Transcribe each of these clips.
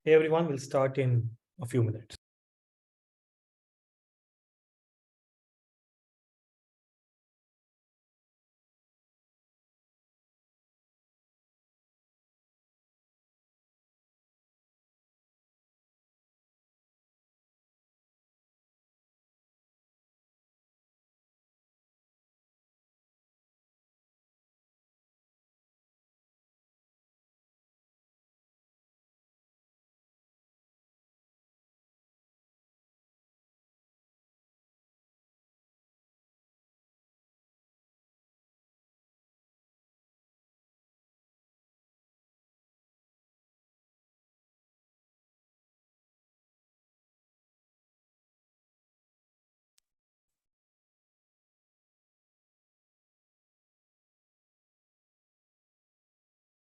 Hey everyone, we'll start in a few minutes.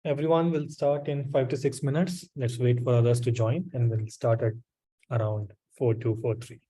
Everyone will start in 5 to 6 minutes. Let's wait for others to join and we'll start at around 4:43.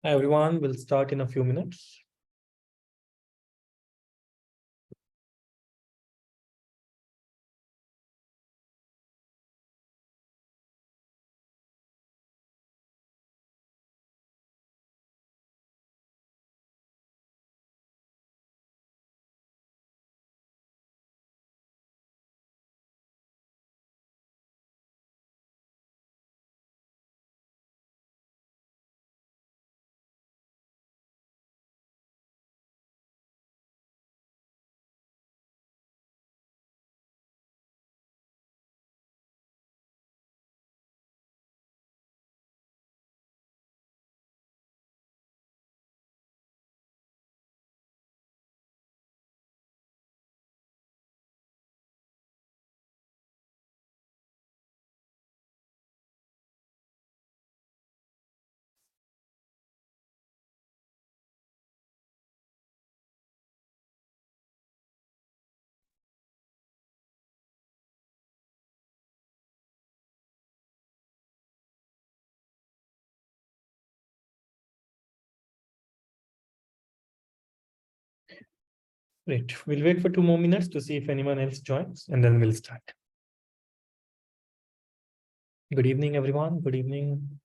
Hi everyone, we'll start in a few minutes. Great. We'll wait for 2 more minutes to see if anyone else joins and then we'll start. Good evening, everyone. Good evening.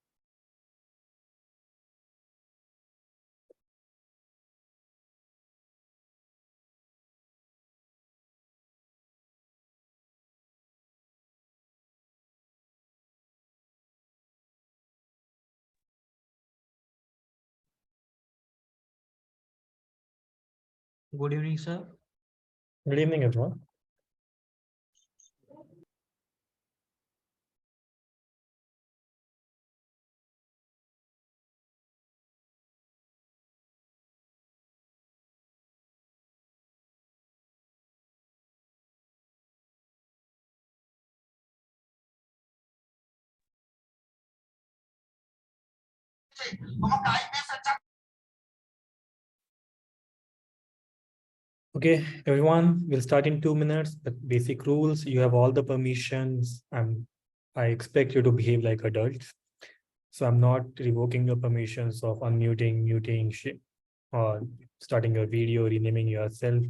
Good evening, sir. Good evening, everyone. Okay, everyone, we'll start in 2 minutes. The basic rules, you have all the permissions, and I expect you to behave like adults. So I'm not revoking your permissions of unmuting, muting, or starting your video, renaming yourself.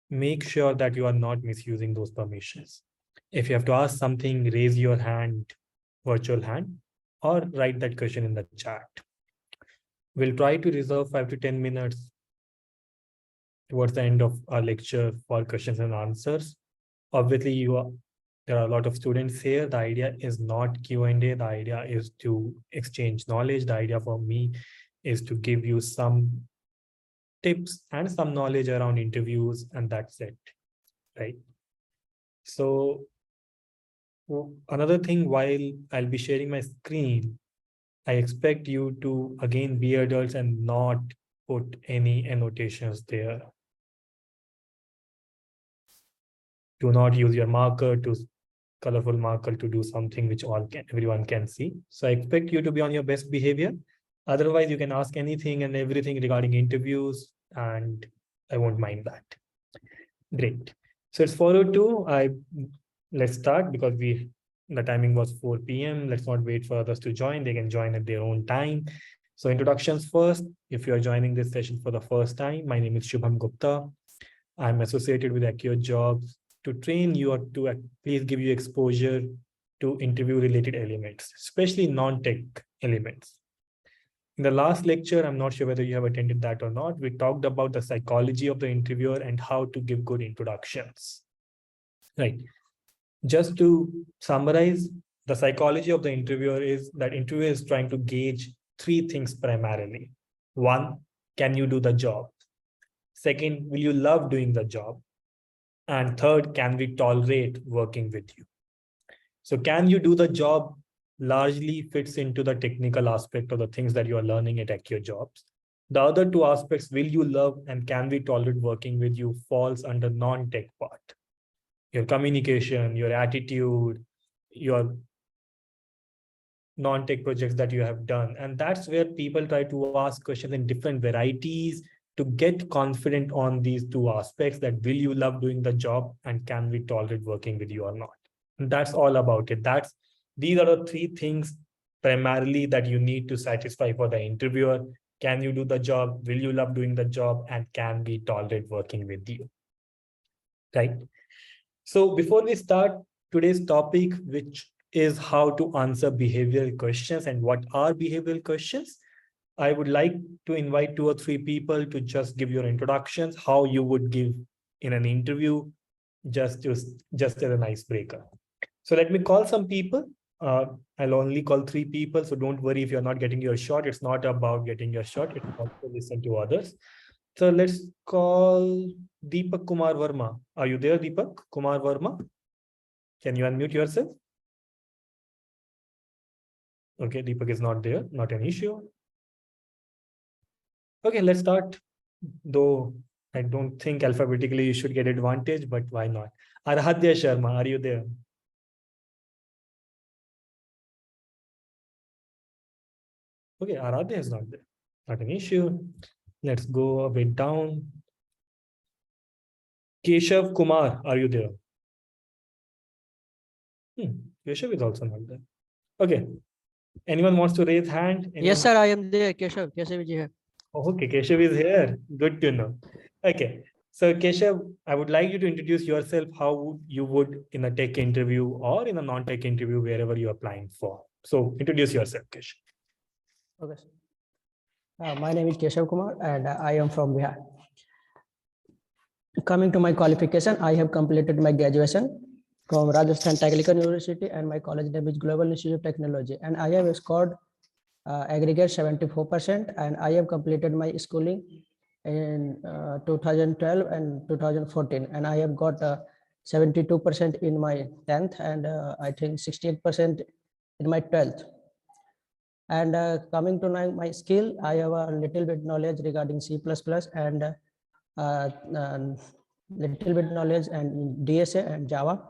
Make sure that you are not misusing those permissions. If you have to ask something, raise your hand, virtual hand, or write that question in the chat. We'll try to reserve 5 to 10 minutes towards the end of our lecture for questions and answers. Obviously, there are a lot of students here. The idea is not Q&A. The idea is to exchange knowledge. The idea for me is to give you some tips and some knowledge around interviews, and that's it, right? So another thing, while I'll be sharing my screen, I expect you to, again, be adults and not put any annotations there. Do not use your colorful marker to do something which everyone can see. So I expect you to be on your best behavior. Otherwise, you can ask anything and everything regarding interviews, and I won't mind that. Great. So it's 4:02. Let's start because the timing was 4 p.m. Let's not wait for others to join. They can join at their own time. So introductions first. If you are joining this session for the first time, my name is Shubham Gupta. I'm associated with Accio Jobs to train you or to at least give you exposure to interview related elements, especially non-tech elements. In the last lecture, I'm not sure whether you have attended that or not, we talked about the psychology of the interviewer and how to give good introductions. Right. Just to summarize, the psychology of the interviewer is that interviewer is trying to gauge 3 things primarily. 1, can you do the job? Second, will you love doing the job? And third, can we tolerate working with you? So can you do the job largely fits into the technical aspect of the things that you are learning at Accio Jobs. The other 2 aspects, will you love and can we tolerate working with you, falls under non-tech part. Your communication, your attitude, your non-tech projects that you have done. And that's where people try to ask questions in different varieties to get confident on these 2 aspects, that will you love doing the job and can we tolerate working with you or not. And that's all about it. These are the 3 things primarily that you need to satisfy for the interviewer. Can you do the job? Will you love doing the job? And can we tolerate working with you? Right. So before we start today's topic, which is how to answer behavioral questions and what are behavioral questions, I would like to invite 2 or 3 people to just give your introductions, how you would give in an interview, just as an icebreaker. So let me call some people. I'll only call 3 people, so don't worry if you're not getting your shot. It's not about getting your shot. It's also listen to others. So let's call Deepak Kumar Verma. Are you there, Deepak Kumar Verma? Can you unmute yourself? Okay, Deepak is not there. Not an issue. Okay, let's start. Though I don't think alphabetically you should get advantage, but why not? Aradhya Sharma, are you there? Okay, Aradhya is not there. Not an issue. Let's go a bit down. Keshav Kumar, are you there? Keshav is also not there. Okay. Anyone wants to raise hand? Anyone? Yes, sir, I am there. Keshav is here. Okay, Keshav is here. Good to know. Okay. So Keshav, I would like you to introduce yourself, how you would in a tech interview or in a non-tech interview, wherever you're applying for. So introduce yourself, Keshav. Okay. My name is Keshav Kumar and I am from Bihar. Coming to my qualification, I have completed my graduation from Rajasthan Technical University and my college name is Global Institute of Technology, and I have scored aggregate 74% and I have completed my schooling in 2012 and 2014 and I have got 72% in my 10th and I think 68% in my 12th. And coming to my skill, I have a little bit knowledge regarding C++ and little bit knowledge and DSA and Java.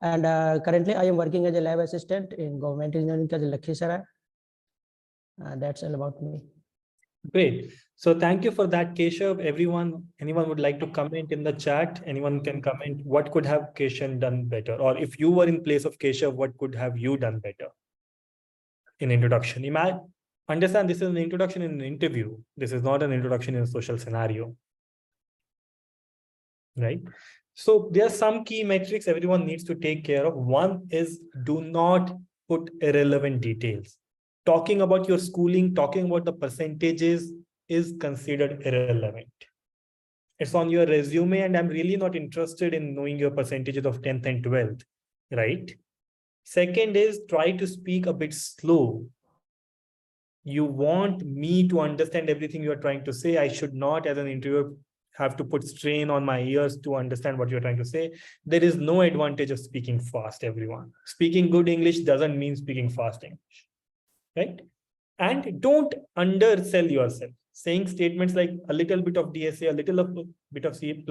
And currently I am working as a lab assistant in Government Engineering College Lakhisarai. That's all about me. Great. So thank you for that, Keshav. Anyone would like to comment in the chat? Anyone can comment. What could have Keshav done better? Or if you were in place of Keshav, what could have you done better in introduction? Understand this is an introduction in an interview. This is not an introduction in a social scenario. Right? So there are some key metrics everyone needs to take care of. One is do not put irrelevant details. Talking about your schooling, talking about the percentages is considered irrelevant. It's on your resume, and I'm really not interested in knowing your percentages of 10th and 12th, right? Second is try to speak a bit slow. You want me to understand everything you're trying to say. I should not, as an interviewer, have to put strain on my ears to understand what you're trying to say. There is no advantage of speaking fast, everyone. Speaking good English doesn't mean speaking fast English, right? And don't undersell yourself. Saying statements like a little bit of DSA, a little bit of C++.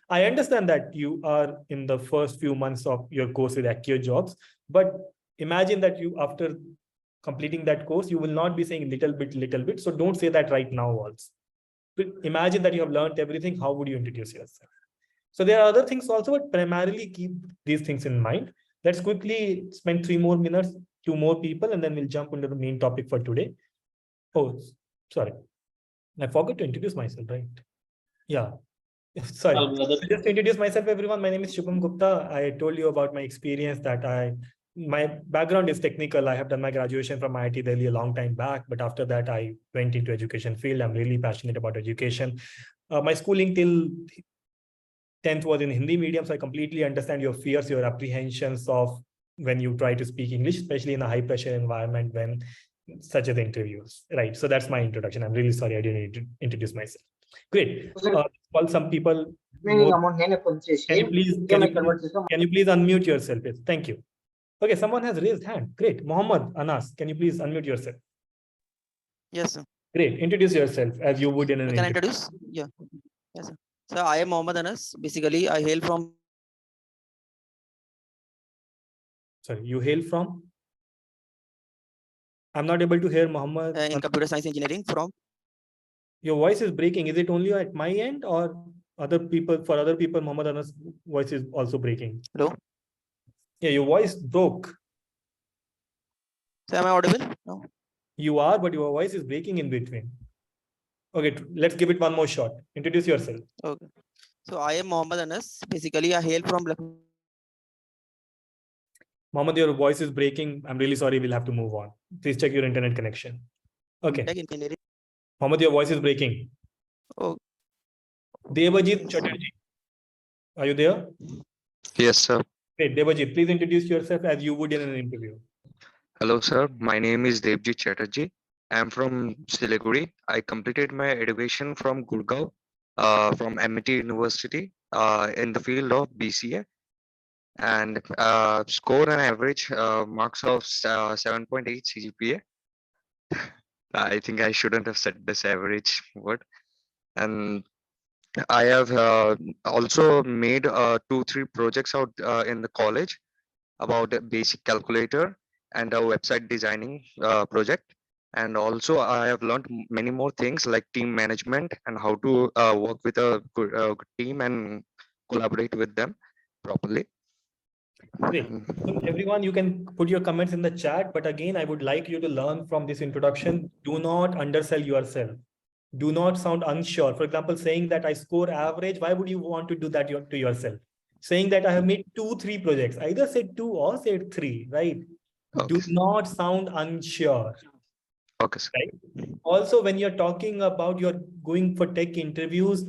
I understand that you are in the first few months of your course with Acquia Jobs, but imagine that you, after completing that course, you will not be saying little bit. So don't say that right now also. But imagine that you have learned everything. How would you introduce yourself? So there are other things also, but primarily keep these things in mind. Let's quickly spend 3 more minutes, 2 more people, and then we'll jump into the main topic for today. Oh, sorry. I forgot to introduce myself, right? Yeah. Sorry. Just to introduce myself, everyone. My name is Shubham Gupta. I told you about my experience that my background is technical. I have done my graduation from IIT Delhi a long time back, but after that, I went into education field. I'm really passionate about education. My schooling till 10th was in Hindi medium, so I completely understand your fears, your apprehensions of when you try to speak English, especially in a high pressure environment when such as interviews, right? So that's my introduction. I'm really sorry I didn't introduce myself. Great. Call some people. Can you please unmute yourself? Yes. Thank you. Okay, someone has raised hand. Great. Mohammed Anas, can you please unmute yourself? Yes, sir. Great. Introduce yourself as you would in an Can I interview. introduce? Yeah. Yes, sir. So I am Mohammed Anas. Basically, I hail from. Sorry, you hail from? I'm not able to hear Mohammed. In computer science engineering from. Your voice is breaking. Is it only at my end or other people? For other people, Mohammed Anas' voice is also breaking. Hello. Yeah, your voice broke. So am I audible? No. You are, but your voice is breaking in between. Okay, let's give it one more shot. Introduce yourself. Okay. So I am Mohammed Anas. Basically, I hail from. Mohammed, your voice is breaking. I'm really sorry. We'll have to move on. Please check your internet connection. Okay. Mohammed, your voice is breaking. Oh. Devajit Chatterjee. Are you there? Yes, sir. Great. Devajit, please introduce yourself as you would in an interview. Hello, sir. My name is Devjit Chatterjee. I'm from Siliguri. I completed my education from Gurgaon, from MIT University, in the field of BCA, and score an average marks of 7.8 CGPA. I think I shouldn't have said this average word. And I have also made 2-3 projects out in the college about a basic calculator and a website designing project. And also I have learned many more things like team management and how to work with a good team and collaborate with them properly. Great. So everyone, you can put your comments in the chat, but again, I would like you to learn from this introduction. Do not undersell yourself. Do not sound unsure. For example, saying that I score average, why would you want to do that to yourself? Saying that I have made 2-3 projects, either say 2 or say 3, right? Okay. Do not sound unsure. Okay, sir. Right? Also, when you're talking about you're going for tech interviews,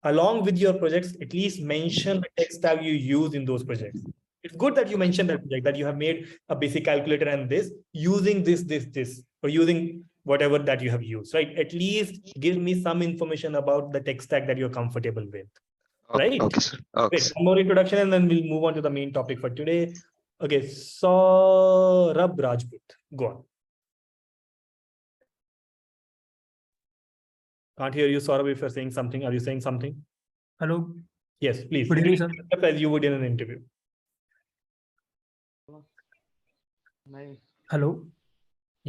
along with your projects, at least mention the tech stack you use in those projects. It's good that you mentioned that project, that you have made a basic calculator and this, using this, or using whatever that you have used, right? At least give me some information about the tech stack that you're comfortable with, right? Okay, sir. Okay. Great. One more introduction and then we'll move on to the main topic for today. Okay, Saurabh Rajput, go on. Can't hear you, Saurabh, if you're saying something. Are you saying something? Hello. Yes, please. Good evening, sir. As you would in an interview. Hello.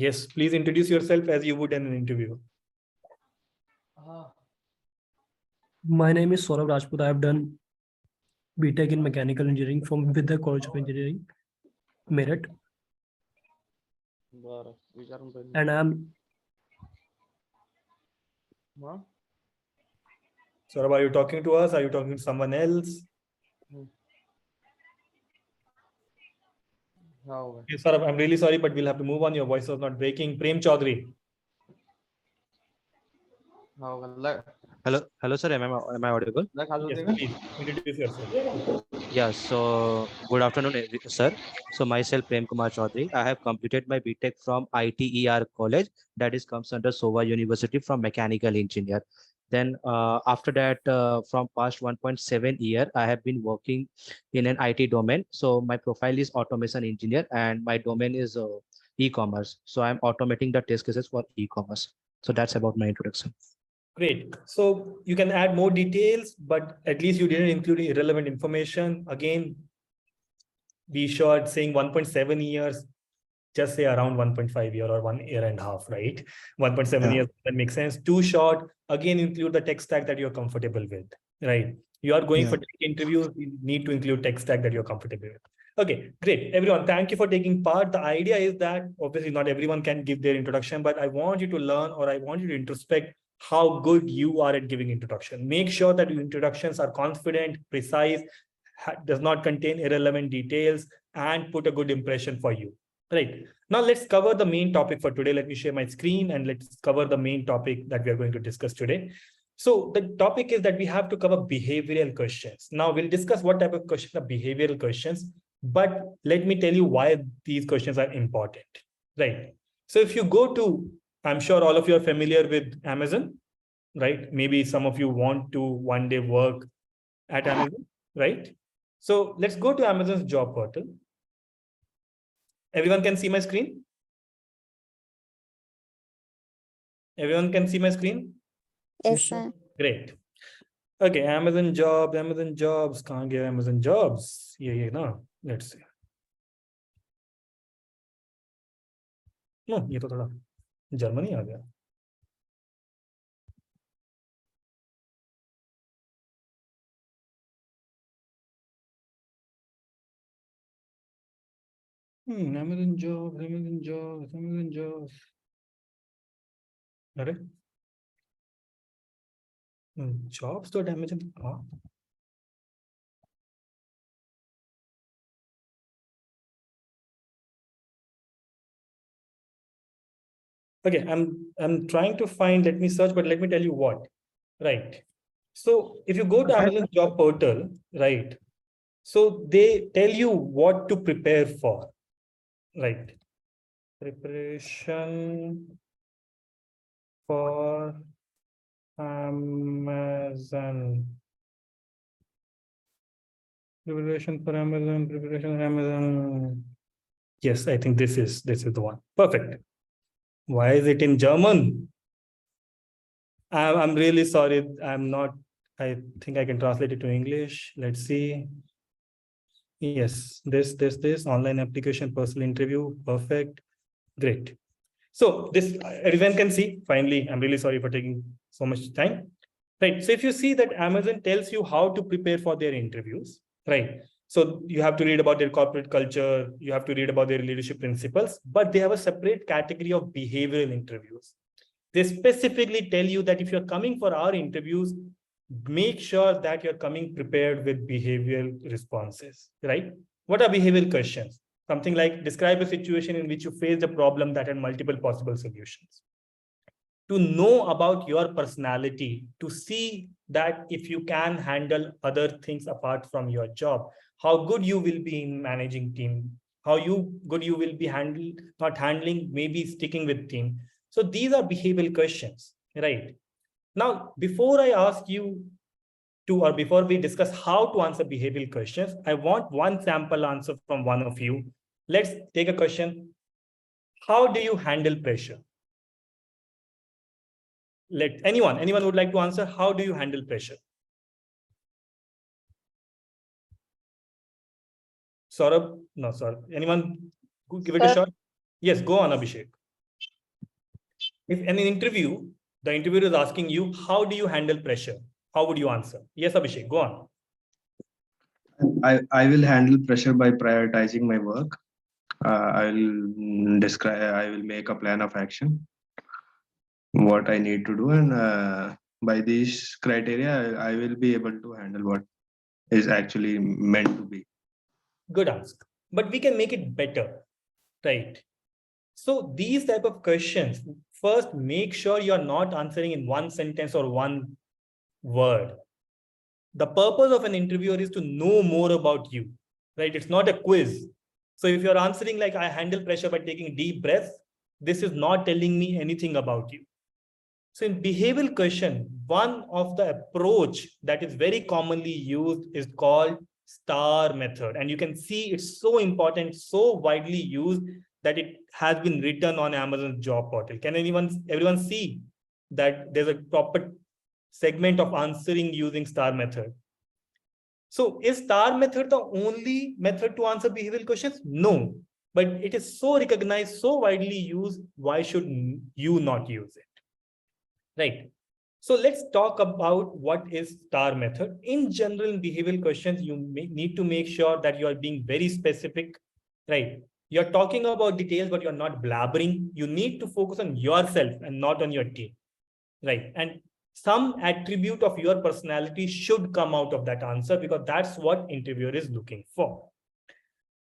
Yes, please introduce yourself as you would in an interview. My name is Saurabh Rajput. I have done BTech in Mechanical Engineering from Vidya College of Engineering, Meerut, and I'm Saurabh, are you talking to us? Are you talking to someone else? Okay, Saurabh, I'm really sorry, but we'll have to move on. Your voice was not breaking. Prem Chaudhary. Hello, sir. Am I audible? Yes, please introduce yourself. Yeah. So, good afternoon, sir. So, myself, Prem Kumar Chaudhary. I have completed my BTech from ITER College, that is comes under SOVA University from Mechanical Engineer. Then, after that, from past 1.7 year, I have been working in an IT domain. So, my profile is automation engineer, and my domain is e-commerce. So, I'm automating the test cases for e-commerce. So, that's about my introduction. Great. So you can add more details, but at least you didn't include irrelevant information. Again, be short, saying 1.7 years, just say around 1.5 year or 1 year and a half, right? 1.7 years, that makes sense. Too short, again, include the tech stack that you're comfortable with, right? You are going for tech interviews, you need to include tech stack that you're comfortable with. Okay, great. Everyone, thank you for taking part. The idea is that obviously not everyone can give their introduction, but I want you to learn, or I want you to introspect how good you are at giving introduction. Make sure that your introductions are confident, precise, does not contain irrelevant details, and put a good impression for you. Right. Now let's cover the main topic for today. Let me share my screen and let's cover the main topic that we are going to discuss today. So the topic is that we have to cover behavioral questions. Now we'll discuss what type of questions are behavioral questions, but let me tell you why these questions are important. Right. So if you go to, I'm sure all of you are familiar with Amazon, right? Maybe some of you want to one day work at Amazon, right? So let's go to Amazon's job portal. Everyone can see my screen? Everyone can see my screen? Yes, sir. Great. Okay, Amazon jobs, can't give Amazon jobs. Yeah, no. Let's see. No, ये तो थोड़ा Germany आ गया. Amazon jobs. अरे jobs तो Amazon हाँ. Okay, I'm trying to find, let me search, but let me tell you what, right? So if you go to Amazon job portal, right? So they tell you what to prepare for, right? Preparation for Amazon. Preparation for Amazon. Yes, I think this is the one. Perfect. Why is it in German? I'm really sorry. I'm not. I think I can translate it to English. Let's see. Yes, this online application, personal interview. Perfect. Great. So this everyone can see. Finally, I'm really sorry for taking so much time. Right. So if you see that Amazon tells you how to prepare for their interviews, right? So you have to read about their corporate culture, you have to read about their leadership principles, but they have a separate category of behavioral interviews. They specifically tell you that if you're coming for our interviews, make sure that you're coming prepared with behavioral responses, right? What are behavioral questions? Something like describe a situation in which you faced a problem that had multiple possible solutions. To know about your personality, to see that if you can handle other things apart from your job, how good you will be in managing team, how good you will be not handling, maybe sticking with team. So these are behavioral questions, right? Now, before I ask you to, or before we discuss how to answer behavioral questions, I want one sample answer from one of you. Let's take a question. How do you handle pressure? Let anyone would like to answer. How do you handle pressure? Saurabh? No, Saurabh. Anyone give it a shot? Yes, go on, Abhishek. If in an interview, the interviewer is asking you, how do you handle pressure? How would you answer? Yes, Abhishek, go on. I will handle pressure by prioritizing my work. I will make a plan of action, what I need to do, and by these criteria, I will be able to handle what is actually meant to be. Good answer. But we can make it better, right? So these type of questions, first make sure you're not answering in one sentence or one word. The purpose of an interviewer is to know more about you, right? It's not a quiz. So if you're answering like I handle pressure by taking deep breaths, this is not telling me anything about you. So in behavioral question, one of the approach that is very commonly used is called STAR method. And you can see it's so important, so widely used that it has been written on Amazon job portal. Can everyone see that there's a proper segment of answering using STAR method? So is STAR method the only method to answer behavioral questions? No, but it is so recognized, so widely used. Why should you not use it? Right. So let's talk about what is STAR method. In general, in behavioral questions, you need to make sure that you are being very specific, right? You're talking about details, but you're not blabbering. You need to focus on yourself and not on your team, right? And some attribute of your personality should come out of that answer because that's what interviewer is looking for.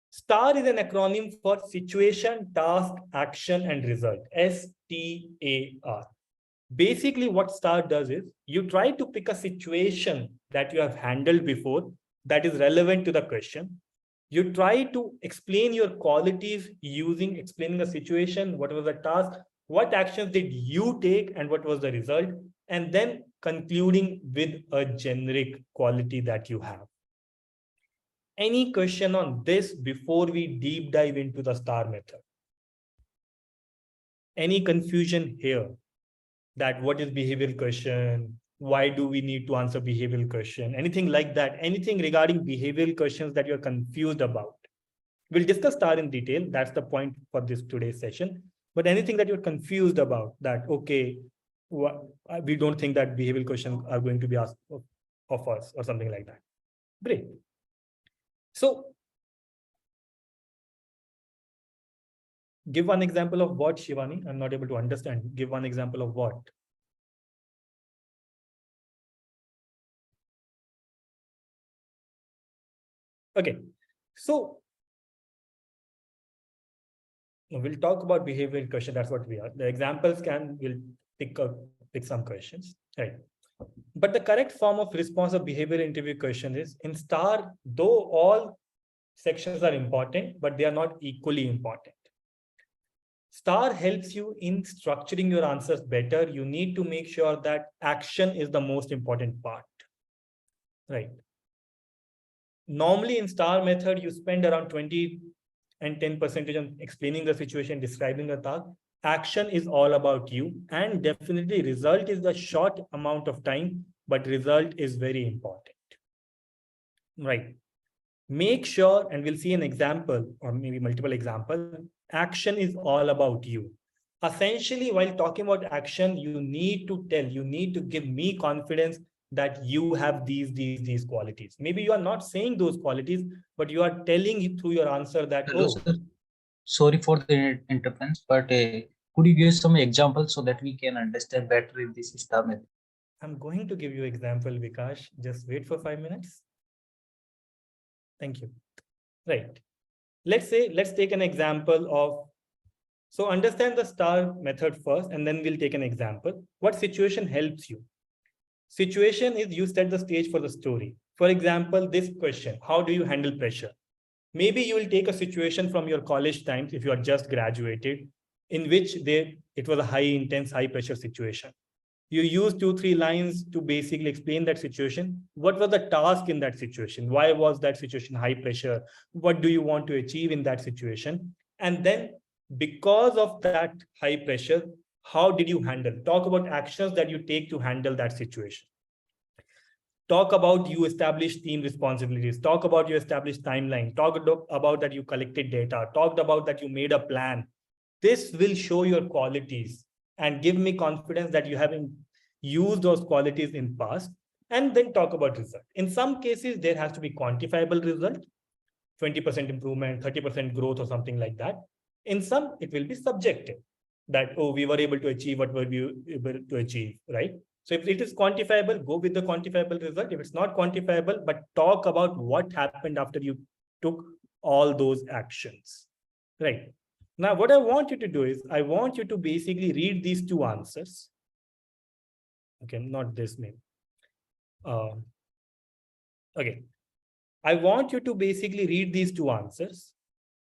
STAR is an acronym for situation, task, action, and result. STAR. Basically, what STAR does is you try to pick a situation that you have handled before that is relevant to the question. You try to explain your qualities using explaining the situation, what was the task, what actions did you take, and what was the result, and then concluding with a generic quality that you have. Any question on this before we deep dive into the STAR method? Any confusion here? That what is behavioral question? Why do we need to answer behavioral question? Anything like that, anything regarding behavioral questions that you're confused about. We'll discuss STAR in detail. That's the point for this today's session. But anything that you're confused about that, okay, we don't think that behavioral questions are going to be asked of us or something like that. Great. So give one example of what, Shivani? I'm not able to understand. Give one example of what? Okay, so we'll talk about behavioral question. That's what we are. The examples we'll pick some questions, right? But the correct form of response of behavioral interview question is in STAR, though all sections are important, but they are not equally important. STAR helps you in structuring your answers better. You need to make sure that action is the most important part, right? Normally in STAR method, you spend around 20 and 10% on explaining the situation, describing the task. Action is all about you, and definitely result is the short amount of time, but result is very important, right? Make sure, and we'll see an example or maybe multiple examples, action is all about you. Essentially, while talking about action, you need to give me confidence that you have these qualities. Maybe you are not saying those qualities, but you are telling through your answer that, Hello, oh, sir. Sorry for the interference, but could you give some examples so that we can understand better in this STAR method? I'm going to give you example, Vikash. Just wait for 5 minutes. Thank you. Right. Let's take an example of, so understand the STAR method first, and then we'll take an example. What situation helps you? Situation is you set the stage for the story. For example, this question, how do you handle pressure? Maybe you will take a situation from your college times if you are just graduated, in which it was a high intense, high pressure situation. You use 2-3 lines to basically explain that situation. What was the task in that situation? Why was that situation high pressure? What do you want to achieve in that situation? And then because of that high pressure, how did you handle? Talk about actions that you take to handle that situation. Talk about you established team responsibilities. Talk about you established timeline. Talk about that you collected data. Talked about that you made a plan. This will show your qualities. and give me confidence that you haven't used those qualities in past, and then talk about result. In some cases, there has to be quantifiable result, 20% improvement, 30% growth or something like that. In some, it will be subjective that, oh, we were able to achieve what were we able to achieve, right? So if it is quantifiable, go with the quantifiable result. If it's not quantifiable, but talk about what happened after you took all those actions, right? Now, what I want you to do is I want you to basically read these two answers. Okay, not this name. Okay. I want you to basically read these two answers,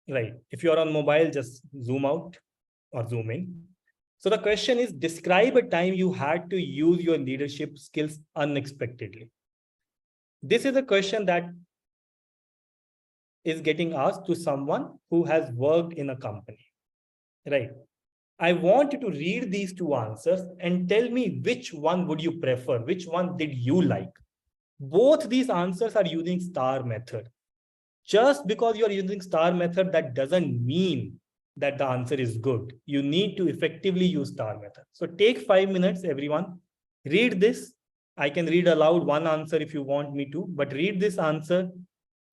right? If you're on mobile, just zoom out or zoom in. So the question is, describe a time you had to use your leadership skills unexpectedly. This is a question that is getting asked to someone who has worked in a company, right? I want you to read these two answers and tell me which one would you prefer, which one did you like? Both these answers are using STAR method. Just because you're using STAR method, that doesn't mean that the answer is good. You need to effectively use STAR method. So take 5 minutes, everyone. Read this. I can read aloud one answer if you want me to, but read this answer.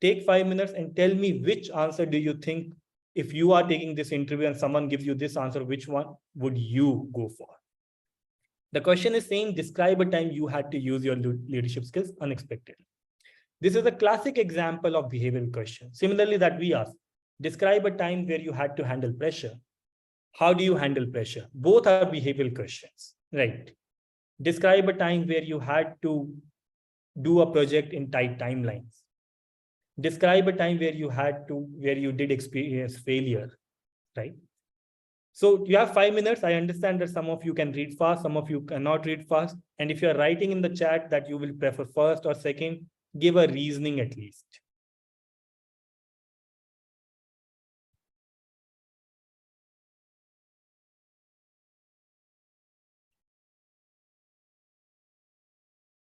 Take 5 minutes and tell me which answer do you think, if you are taking this interview and someone gives you this answer, which one would you go for? The question is saying, describe a time you had to use your leadership skills unexpectedly. This is a classic example of behavioral question. Similarly, that we ask, describe a time where you had to handle pressure. How do you handle pressure? Both are behavioral questions, right? Describe a time where you had to do a project in tight timelines. Describe a time where you did experience failure, right? So you have 5 minutes. I understand that some of you can read fast, some of you cannot read fast. And if you're writing in the chat that you will prefer first or second, give a reasoning at least.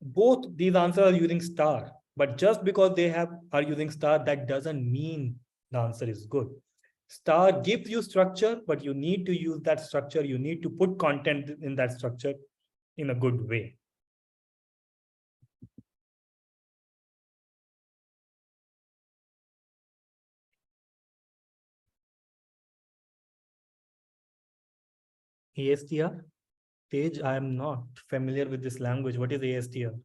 Both these answers are using STAR, but just because they are using STAR, that doesn't mean the answer is good. STAR gives you structure, but you need to use that structure. You need to put content in that structure in a good way. ASTR? Tej, I am not familiar with this language. What is ASTR?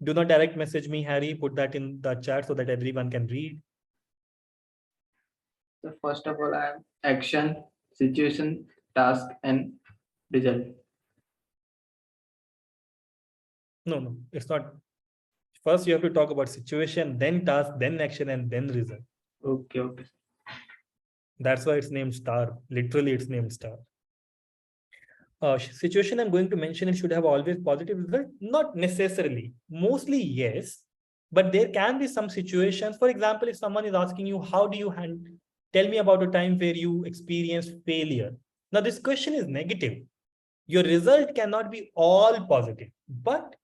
Do not direct message me, Harry. Put that in the chat so that everyone can read. So first of all, I have action, situation, task, and result. No, it's not. First, you have to talk about situation, then task, then action, and then result. Okay. That's why it's named STAR. Literally, it's named STAR. Situation I'm going to mention, it should have always positive result. Not necessarily. Mostly, yes. But there can be some situations. For example, if someone is asking you, how do you tell me about a time where you experienced failure. Now, this question is negative. Your result cannot be all positive, but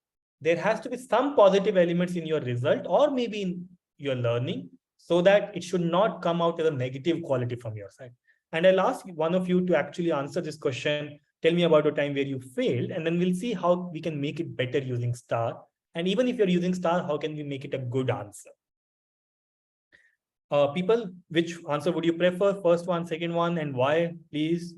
there has to be some positive elements in your result or maybe in your learning, so that it should not come out as a negative quality from your side. And I'll ask one of you to actually answer this question. Tell me about a time where you failed, and then we'll see how we can make it better using STAR. And even if you're using STAR, how can we make it a good answer? People, which answer would you prefer? First one, second one, and why, please?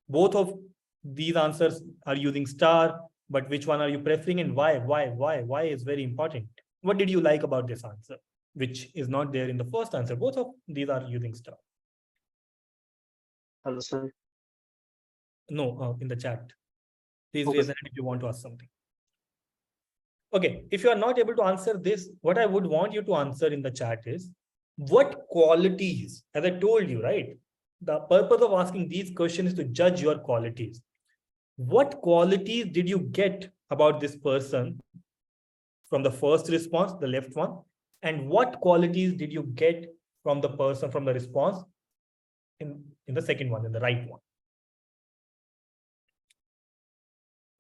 Both of these answers are using STAR, but which one are you preferring and why? Why is very important. What did you like about this answer, which is not there in the first answer? Both of these are using STAR. Hello, sir. No, in the chat. Please Okay. raise your hand if you want to ask something. Okay, if you are not able to answer this, what I would want you to answer in the chat is, what qualities, as I told you, right? The purpose of asking these questions is to judge your qualities. What qualities did you get about this person from the first response, the left one? And what qualities did you get from the person, from the response in the second one, in the right one?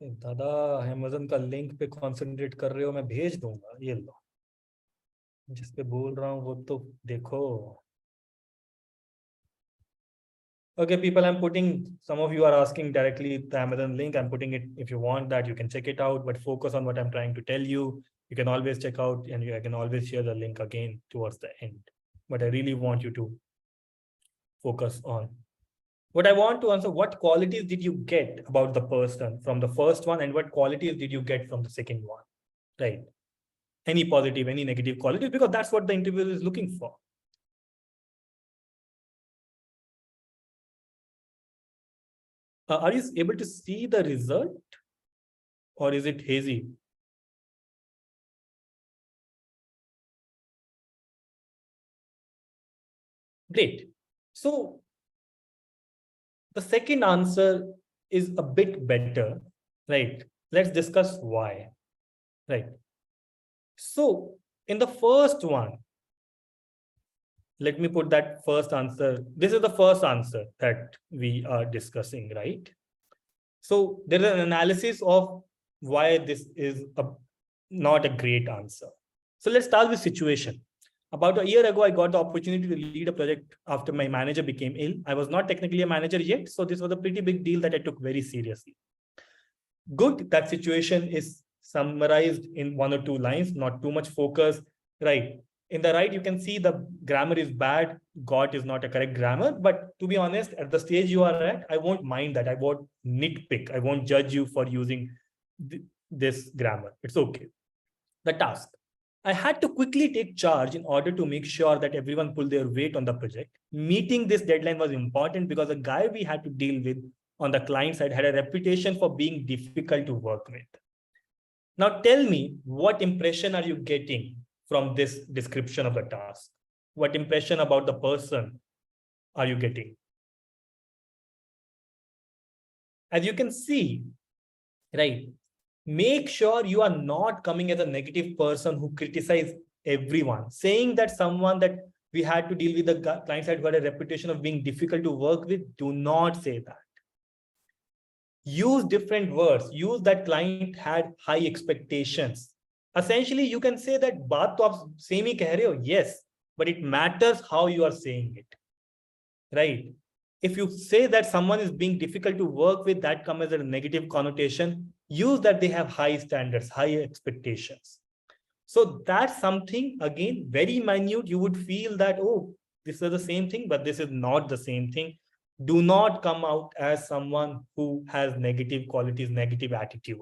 दादा Amazon का link पे concentrate कर रहे हो, मैं भेज दूंगा, ये लो जिस पे बोल रहा हूँ वो तो देखो. Okay, people, I'm putting, some of you are asking directly the Amazon link. I'm putting it, if you want that, you can check it out, but focus on what I'm trying to tell you. You can always check out and I can always share the link again towards the end. But I really want you to focus on what I want to answer. What qualities did you get about the person from the first one, and what qualities did you get from the second one? Right? Any positive, any negative qualities, because that's what the interviewer is looking for. Are you able to see the result, or is it hazy? Great. So the second answer is a bit better, right? Let's discuss why, right? So in the first one, let me put that first answer. This is the first answer that we are discussing, right? So there is an analysis of why this is not a great answer. So let's start with situation. About a year ago, I got the opportunity to lead a project after my manager became ill. I was not technically a manager yet, so this was a pretty big deal that I took very seriously. Good, that situation is summarized in 1 or 2 lines, not too much focus, right? In the right, you can see the grammar is bad. Got is not a correct grammar, but to be honest, at the stage you are at, I won't mind that. I won't nitpick. I won't judge you for using this grammar. It's okay. The task. I had to quickly take charge in order to make sure that everyone pulled their weight on the project. Meeting this deadline was important because the guy we had to deal with on the client side had a reputation for being difficult to work with. Now tell me, what impression are you getting from this description of the task? What impression about the person are you getting? As you can see, right, make sure you are not coming as a negative person who criticize everyone. Saying that someone that we had to deal with the client side who had a reputation of being difficult to work with, do not say that. Use different words. Use that client had high expectations. Essentially, you can say that baat to aap same hi keh rahe ho, yes, but it matters how you are saying it, right? If you say that someone is being difficult to work with, that comes as a negative connotation. Use that they have high standards, high expectations. So that's something, again, very minute. You would feel that, oh, this is the same thing, but this is not the same thing. Do not come out as someone who has negative qualities, negative attitude.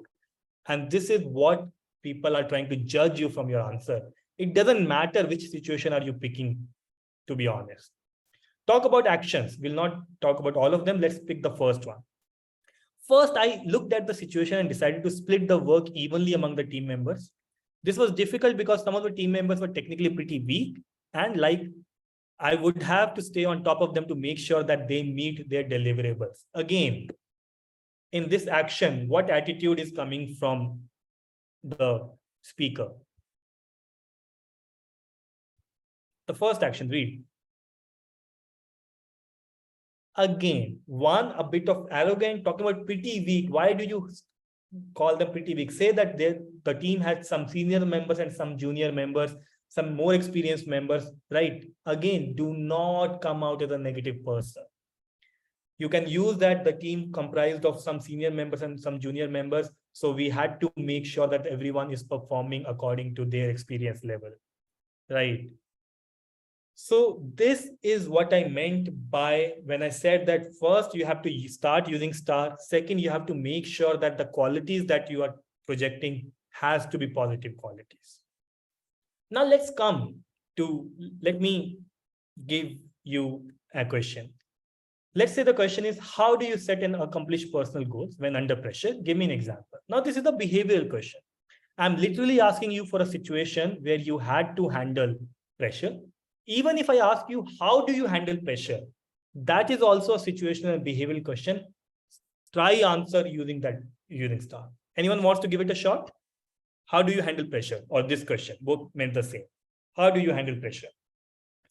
And this is what people are trying to judge you from your answer. It doesn't matter which situation are you picking, to be honest. Talk about actions. We'll not talk about all of them. Let's pick the first one. First, I looked at the situation and decided to split the work evenly among the team members. This was difficult because some of the team members were technically pretty weak, and I would have to stay on top of them to make sure that they meet their deliverables. Again, in this action, what attitude is coming from the speaker? The first action, read. Again, one, a bit of arrogant, talking about pretty weak. Why do you call them pretty weak? Say that the team had some senior members and some junior members, some more experienced members, right? Again, do not come out as a negative person. You can use that the team comprised of some senior members and some junior members. So we had to make sure that everyone is performing according to their experience level, right? So this is what I meant by when I said that first you have to start using star. Second, you have to make sure that the qualities that you are projecting has to be positive qualities. Now let's come to, let me give you a question. Let's say the question is, how do you set and accomplish personal goals when under pressure? Give me an example. Now this is a behavioral question. I'm literally asking you for a situation where you had to handle pressure. Even if I ask you, how do you handle pressure? That is also a situational and behavioral question. Try answer using star. Anyone wants to give it a shot? How do you handle pressure? Or this question, both meant the same. How do you handle pressure?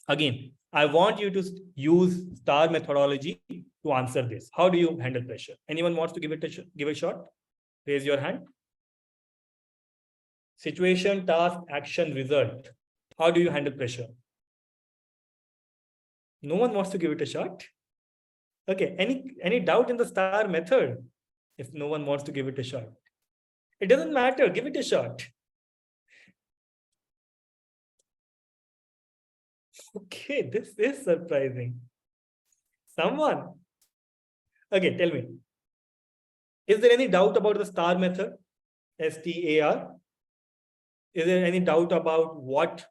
Again, I want you to use star methodology to answer this. How do you handle pressure? Anyone wants to give a shot? Raise your hand. Situation, task, action, result. How do you handle pressure? No one wants to give it a shot? Okay, any doubt in the star method? If no one wants to give it a shot. It doesn't matter, give it a shot. Okay, this is surprising. Someone? Okay, tell me. Is there any doubt about the star method? STAR? Is there any doubt about what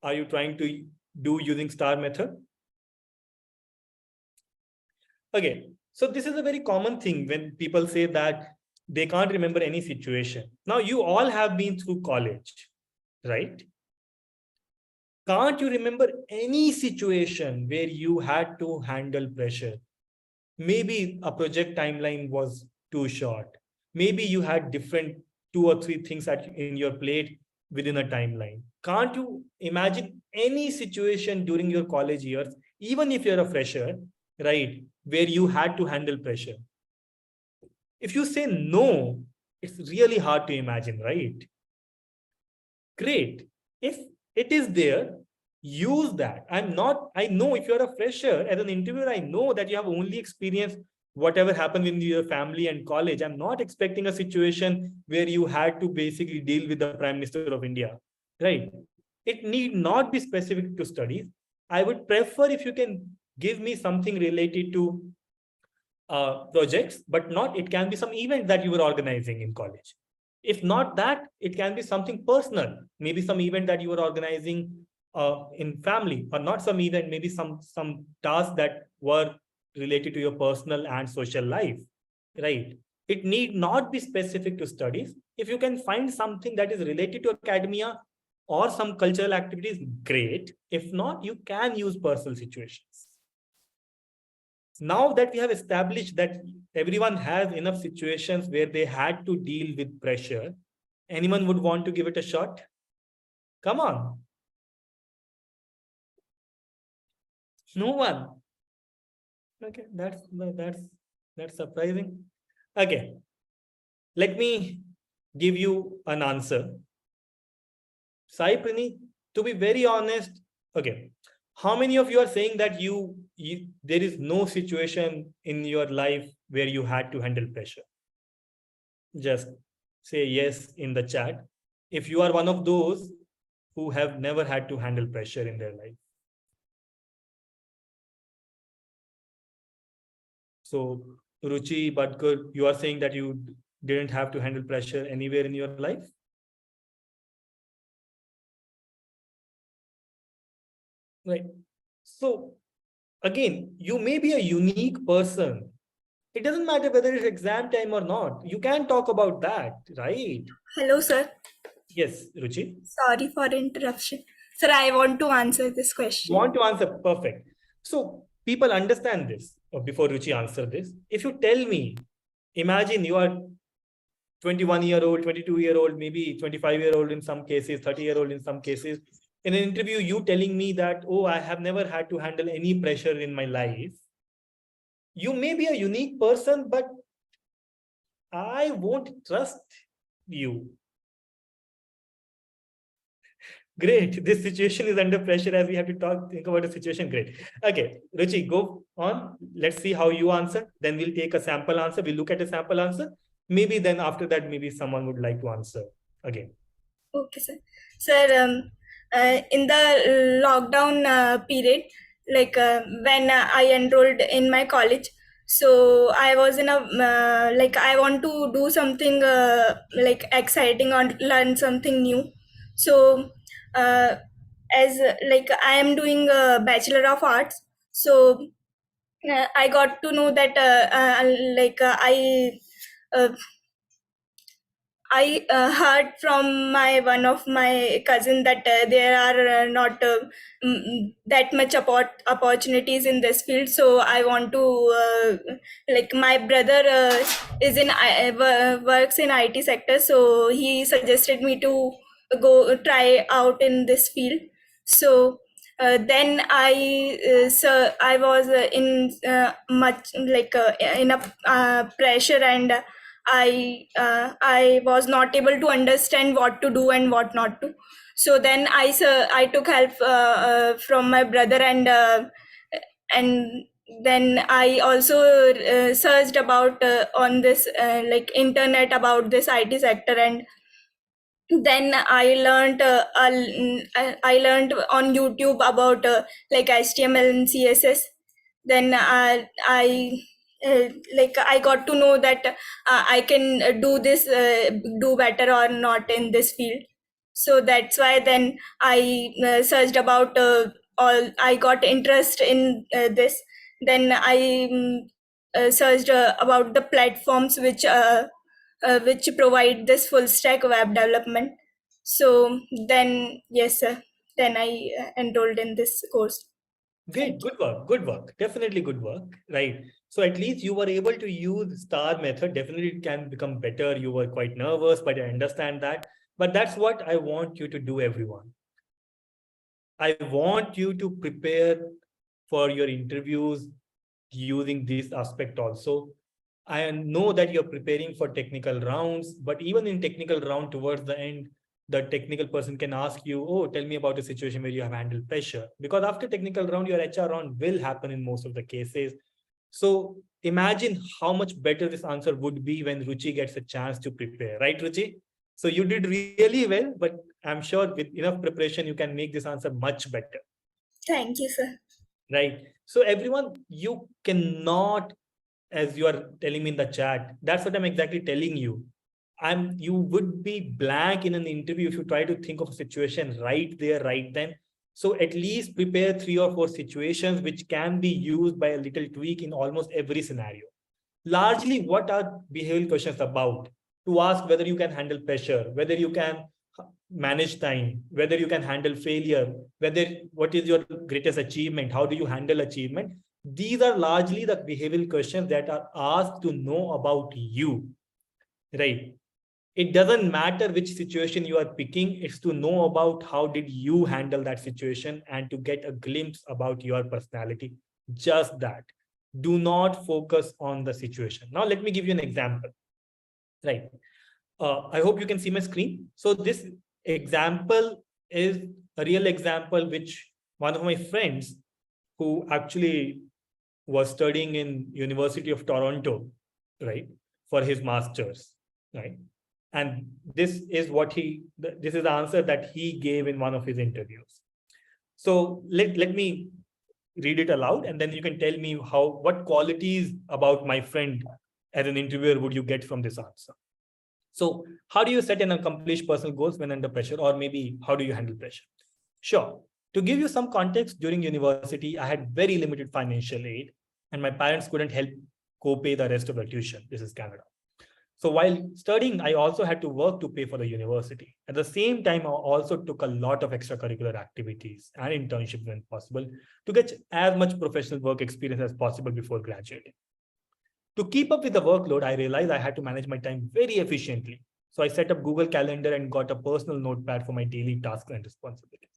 are you trying to do using star method? Okay, so this is a very common thing when people say that they can't remember any situation. Now, you all have been through college, right? Can't you remember any situation where you had to handle pressure? Maybe a project timeline was too short. Maybe you had different 2 or 3 things in your plate within a timeline. Can't you imagine any situation during your college years, even if you're a fresher, right, where you had to handle pressure? If you say no, it's really hard to imagine, right? Great. If it is there, use that. I know if you're a fresher, as an interviewer, I know that you have only experienced whatever happened in your family and college. I'm not expecting a situation where you had to basically deal with the Prime Minister of India, right? It need not be specific to studies. I would prefer if you can give me something related to projects, but not, it can be some event that you were organizing in college. If not that, it can be something personal, maybe some event that you were organizing in family, or not some event, maybe some tasks that were related to your personal and social life, right? It need not be specific to studies. If you can find something that is related to academia or some cultural activities, great. If not, you can use personal situations. Now that we have established that everyone has enough situations where they had to deal with pressure, anyone would want to give it a shot? Come on. No one. Okay, that's surprising. Okay, let me give you an answer. Sai Praneeth, to be very honest, okay, how many of you are saying that there is no situation in your life where you had to handle pressure? Just say yes in the chat if you are one of those who have never had to handle pressure in their life. So Ruchi, Bhatkar, you are saying that you didn't have to handle pressure anywhere in your life? Right. So again, you may be a unique person. It doesn't matter whether it's exam time or not. You can talk about that, right? Hello, sir. Yes, Ruchi. Sorry for interruption. Sir, I want to answer this question. You want to answer? Perfect. So people understand this. Before Ruchi answer this, if you tell me, imagine you are 21-year-old, 22-year-old, maybe 25-year-old in some cases, 30-year-old in some cases. In an interview, you telling me that, oh, I have never had to handle any pressure in my life. You may be a unique person, but I won't trust you. Great. This situation is under pressure as we have to think about the situation. Great. Okay, Ruchi, go on. Let's see how you answer. Then we'll take a sample answer. We'll look at a sample answer. Maybe then after that, maybe someone would like to answer again. Okay, sir. Sir, in the lockdown period, like when I enrolled in my college, so I was in a like I want to do something like exciting or learn something new. So as like I am doing a Bachelor of Arts, so I got to know that I heard from one of my cousin that there are not that much opportunities in this field. So I want to like my brother is in works in IT sector, so he suggested me to go try out in this field. So then I was in much like in a pressure, and I was not able to understand what to do and what not to. So then I took help from my brother, and then I also searched about on this like internet about this IT sector, and then I learned I learned on YouTube about like HTML and CSS. Then like I got to know that I can do this do better or not in this field. So that's why then I searched about all. I got interest in this. Then I searched about the platforms which provide this full stack web development. So then, yes, sir, then I enrolled in this course. Great, good work, definitely good work, right? So at least you were able to use STAR method. Definitely it can become better. You were quite nervous, but I understand that. But that's what I want you to do, everyone. I want you to prepare for your interviews using this aspect also. I know that you're preparing for technical rounds, but even in technical round towards the end, the technical person can ask you, oh, tell me about a situation where you have handled pressure. Because after technical round, your HR round will happen in most of the cases. So imagine how much better this answer would be when Ruchi gets a chance to prepare, right, Ruchi? So you did really well, but I'm sure with enough preparation, you can make this answer much better. Thank you, sir. Right. So everyone, you cannot, as you are telling me in the chat, that's what I'm exactly telling you. You would be blank in an interview if you try to think of a situation right there, right then. So at least prepare 3 or 4 situations which can be used by a little tweak in almost every scenario. Largely, what are behavioral questions about? To ask whether you can handle pressure, whether you can manage time, whether you can handle failure, what is your greatest achievement, how do you handle achievement. These are largely the behavioral questions that are asked to know about you, right? It doesn't matter which situation you are picking, it's to know about how did you handle that situation and to get a glimpse about your personality. Just that. Do not focus on the situation. Now, let me give you an example, right? I hope you can see my screen. So this example is a real example which one of my friends who actually was studying in University of Toronto, right, for his master's, right? And this is the answer that he gave in one of his interviews. So let me read it aloud, and then you can tell me what qualities about my friend as an interviewer would you get from this answer. So how do you set and accomplish personal goals when under pressure, or maybe how do you handle pressure? Sure. To give you some context, during university, I had very limited financial aid and my parents couldn't help co-pay the rest of the tuition. This is Canada. So while studying, I also had to work to pay for the university. At the same time, I also took a lot of extracurricular activities and internships when possible to get as much professional work experience as possible before graduating. To keep up with the workload, I realized I had to manage my time very efficiently. So I set up Google Calendar and got a personal notepad for my daily tasks and responsibilities.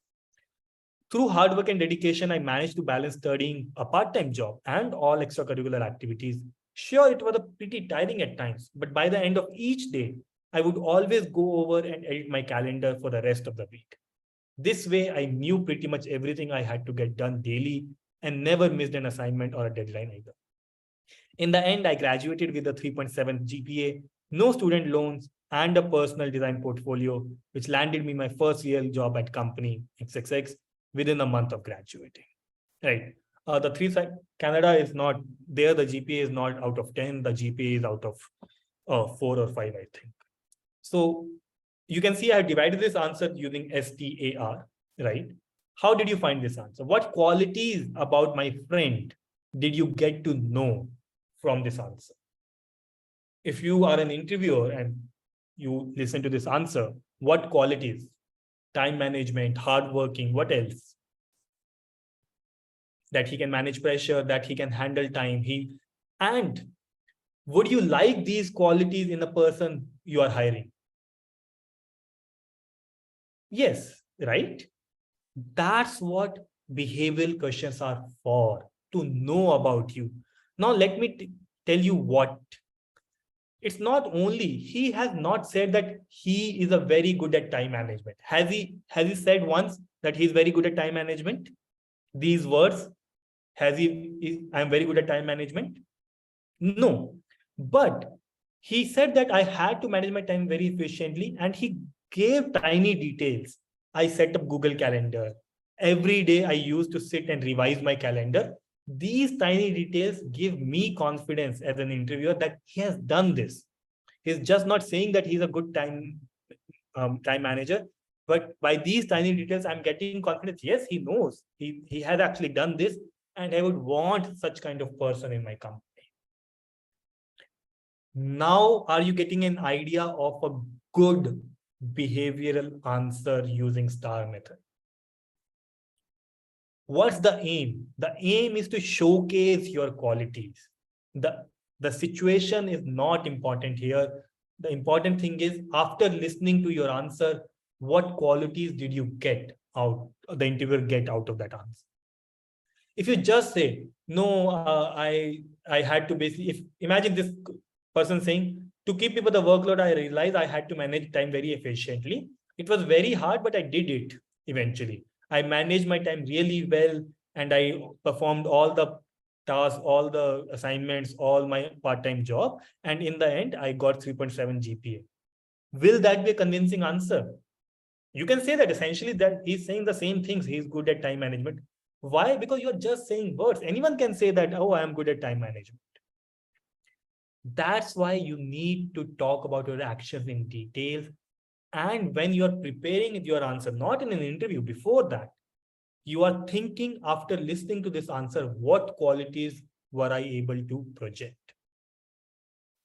Through hard work and dedication, I managed to balance studying, a part-time job, and all extracurricular activities. Sure, it was pretty tiring at times, but by the end of each day, I would always go over and edit my calendar for the rest of the week. This way, I knew pretty much everything I had to get done daily and never missed an assignment or a deadline either. In the end, I graduated with a 3.7 GPA, no student loans, and a personal design portfolio, which landed me my first real job at company XXX within a month of graduating. Right. The 3 Canada is not there. The GPA is not out of 10. The GPA is out of 4 or 5, I think. So you can see I have divided this answer using STAR, right? How did you find this answer? What qualities about my friend did you get to know from this answer? If you are an interviewer and you listen to this answer, what qualities? Time management, hardworking, what else? That he can manage pressure, that he can handle time. And would you like these qualities in a person you are hiring? Yes, right? That's what behavioral questions are for, to know about you. Now, let me tell you what. It's not only, he has not said that he is a very good at time management. Has he said once that he's very good at time management? These words, I'm very good at time management? No, but he said that I had to manage my time very efficiently, and he gave tiny details. I set up Google Calendar. Every day I used to sit and revise my calendar. These tiny details give me confidence as an interviewer that he has done this. He's just not saying that he's a good time manager, but by these tiny details, I'm getting confidence. Yes, he knows. He has actually done this, and I would want such kind of person in my company. Now, are you getting an idea of a good behavioral answer using STAR method? What's the aim? The aim is to showcase your qualities. The situation is not important here. The important thing is, after listening to your answer, what qualities did you get out, the interviewer get out of that answer? If you just say, no, I had to basically, imagine this person saying, to keep up with the workload, I realized I had to manage time very efficiently. It was very hard, but I did it eventually. I managed my time really well, and I performed all the tasks, all the assignments, all my part-time job. And in the end, I got 3.7 GPA. Will that be a convincing answer? You can say that essentially that he's saying the same things. He's good at time management. Why? Because you're just saying words. Anyone can say that, oh, I am good at time management. That's why you need to talk about your actions in detail. And when you're preparing your answer, not in an interview, before that, you are thinking, after listening to this answer, what qualities were I able to project?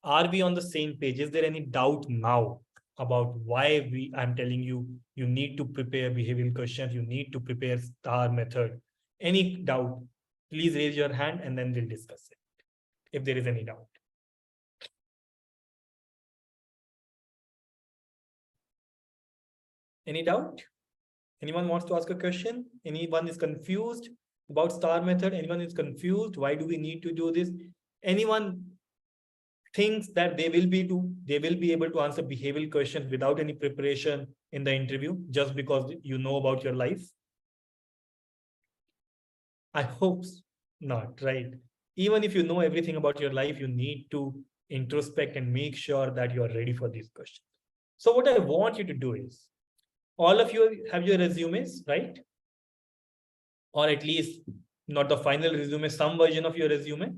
Are we on the same page? Is there any doubt now about why I'm telling you, you need to prepare behavioral questions, you need to prepare STAR method? Any doubt, please raise your hand and then we'll discuss it, if there is any doubt. Any doubt? Anyone wants to ask a question? Anyone is confused about STAR method? Anyone is confused? Why do we need to do this? Anyone thinks that they will be able to answer behavioral questions without any preparation in the interview, just because you know about your life? I hope not, right? Even if you know everything about your life, you need to introspect and make sure that you are ready for these questions. So what I want you to do is, all of you have your resumes, right? Or at least not the final resume, some version of your resume.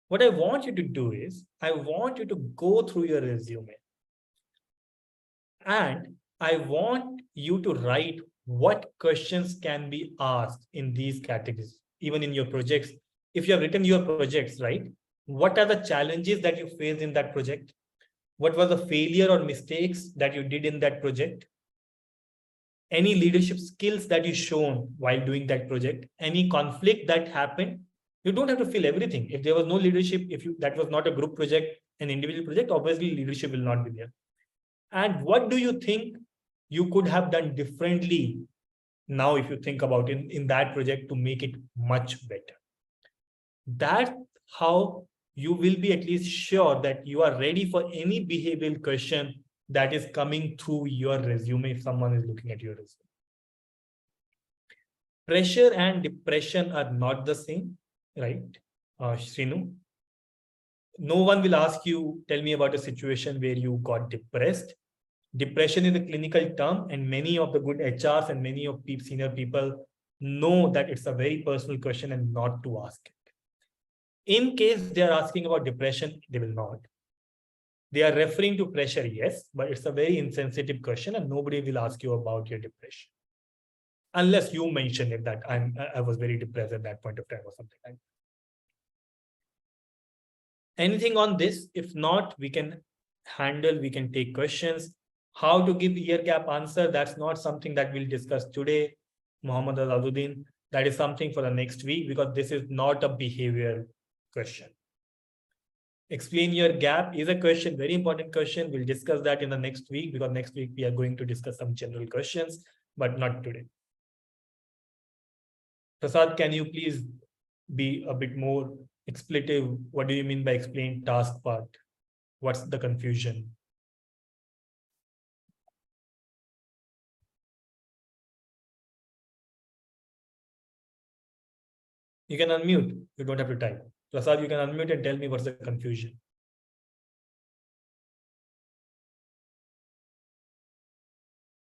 What I want you to do is, I want you to go through your resume and I want you to write what questions can be asked in these categories, even in your projects. If you have written your projects, right? What are the challenges that you faced in that project? What was the failure or mistakes that you did in that project? Any leadership skills that you shown while doing that project? Any conflict that happened? You don't have to fill everything. If there was no leadership, that was not a group project, an individual project, obviously leadership will not be there. And what do you think you could have done differently now, if you think about it, in that project to make it much better? That's how you will be at least sure that you are ready for any behavioral question that is coming through your resume if someone is looking at your resume. Pressure and depression are not the same, right? Srinu, no one will ask you, tell me about a situation where you got depressed. Depression is a clinical term, and many of the good HRs and many of senior people know that it's a very personal question and not to ask it. In case they are asking about depression, they will not. They are referring to pressure, yes, but it's a very insensitive question and nobody will ask you about your depression. Unless you mention it that I was very depressed at that point of time or something like that. Anything on this? If not, we can take questions. How to give year gap answer, that's not something that we'll discuss today, Muhammad Azaduddin. That is something for the next week, because this is not a behavioral question. Explain your gap is a question, very important question. We'll discuss that in the next week, because next week we are going to discuss some general questions, but not today. Prasad, can you please be a bit more expletive? What do you mean by explain task part? What's the confusion? You can unmute. You don't have to type. Prasad, you can unmute and tell me what's the confusion.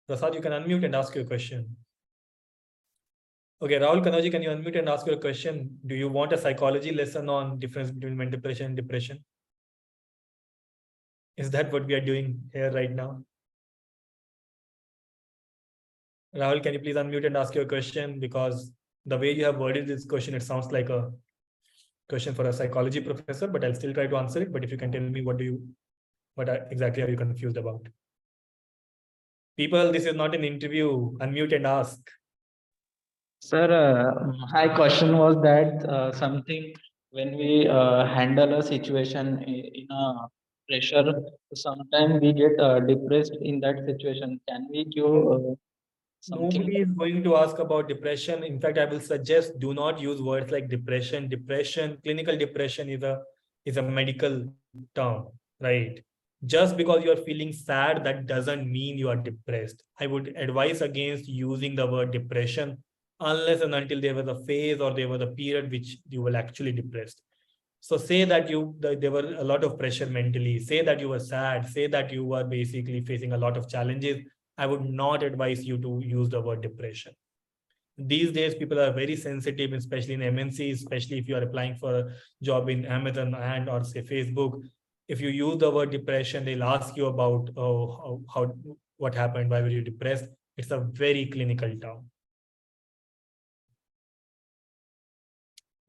Prasad, you can unmute and ask your question. Okay, Rahul Kanaji, can you unmute and ask your question? Do you want a psychology lesson on difference between mental depression and depression? Is that what we are doing here right now? Rahul, can you please unmute and ask your question? Because the way you have worded this question, it sounds like a question for a psychology professor, but I'll still try to answer it. But if you can tell me what exactly are you confused about? People, this is not an interview. Unmute and ask. Sir, my question was that something when we handle a situation in a pressure, sometimes we get depressed in that situation. Can we give something? Nobody is going to ask about depression. In fact, I will suggest do not use words like depression. Depression, clinical depression is a medical term, right? Just because you are feeling sad, that doesn't mean you are depressed. I would advise against using the word depression unless and until there was a phase or there was a period which you were actually depressed. So say that there were a lot of pressure mentally, say that you were sad, say that you were basically facing a lot of challenges. I would not advise you to use the word depression. These days, people are very sensitive, especially in MNCs, especially if you are applying for a job in Amazon and or say Facebook. If you use the word depression, they'll ask you about what happened, why were you depressed? It's a very clinical term.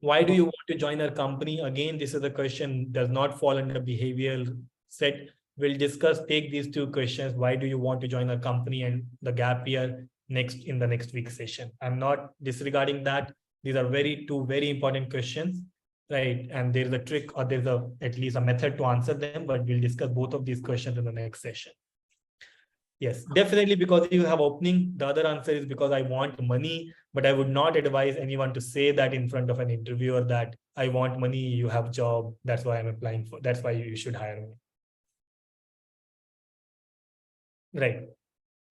Why do you want to join our company? Again, this is a question, does not fall under behavioral set. We'll discuss, take these two questions. Why do you want to join our company and the gap year in the next week session? I'm not disregarding that. These are two very important questions, right? And there's a trick or there's at least a method to answer them, but we'll discuss both of these questions in the next session. Yes, definitely because you have opening. The other answer is because I want money, but I would not advise anyone to say that in front of an interviewer that I want money, you have job, that's why I'm applying for, that's why you should hire me. Right.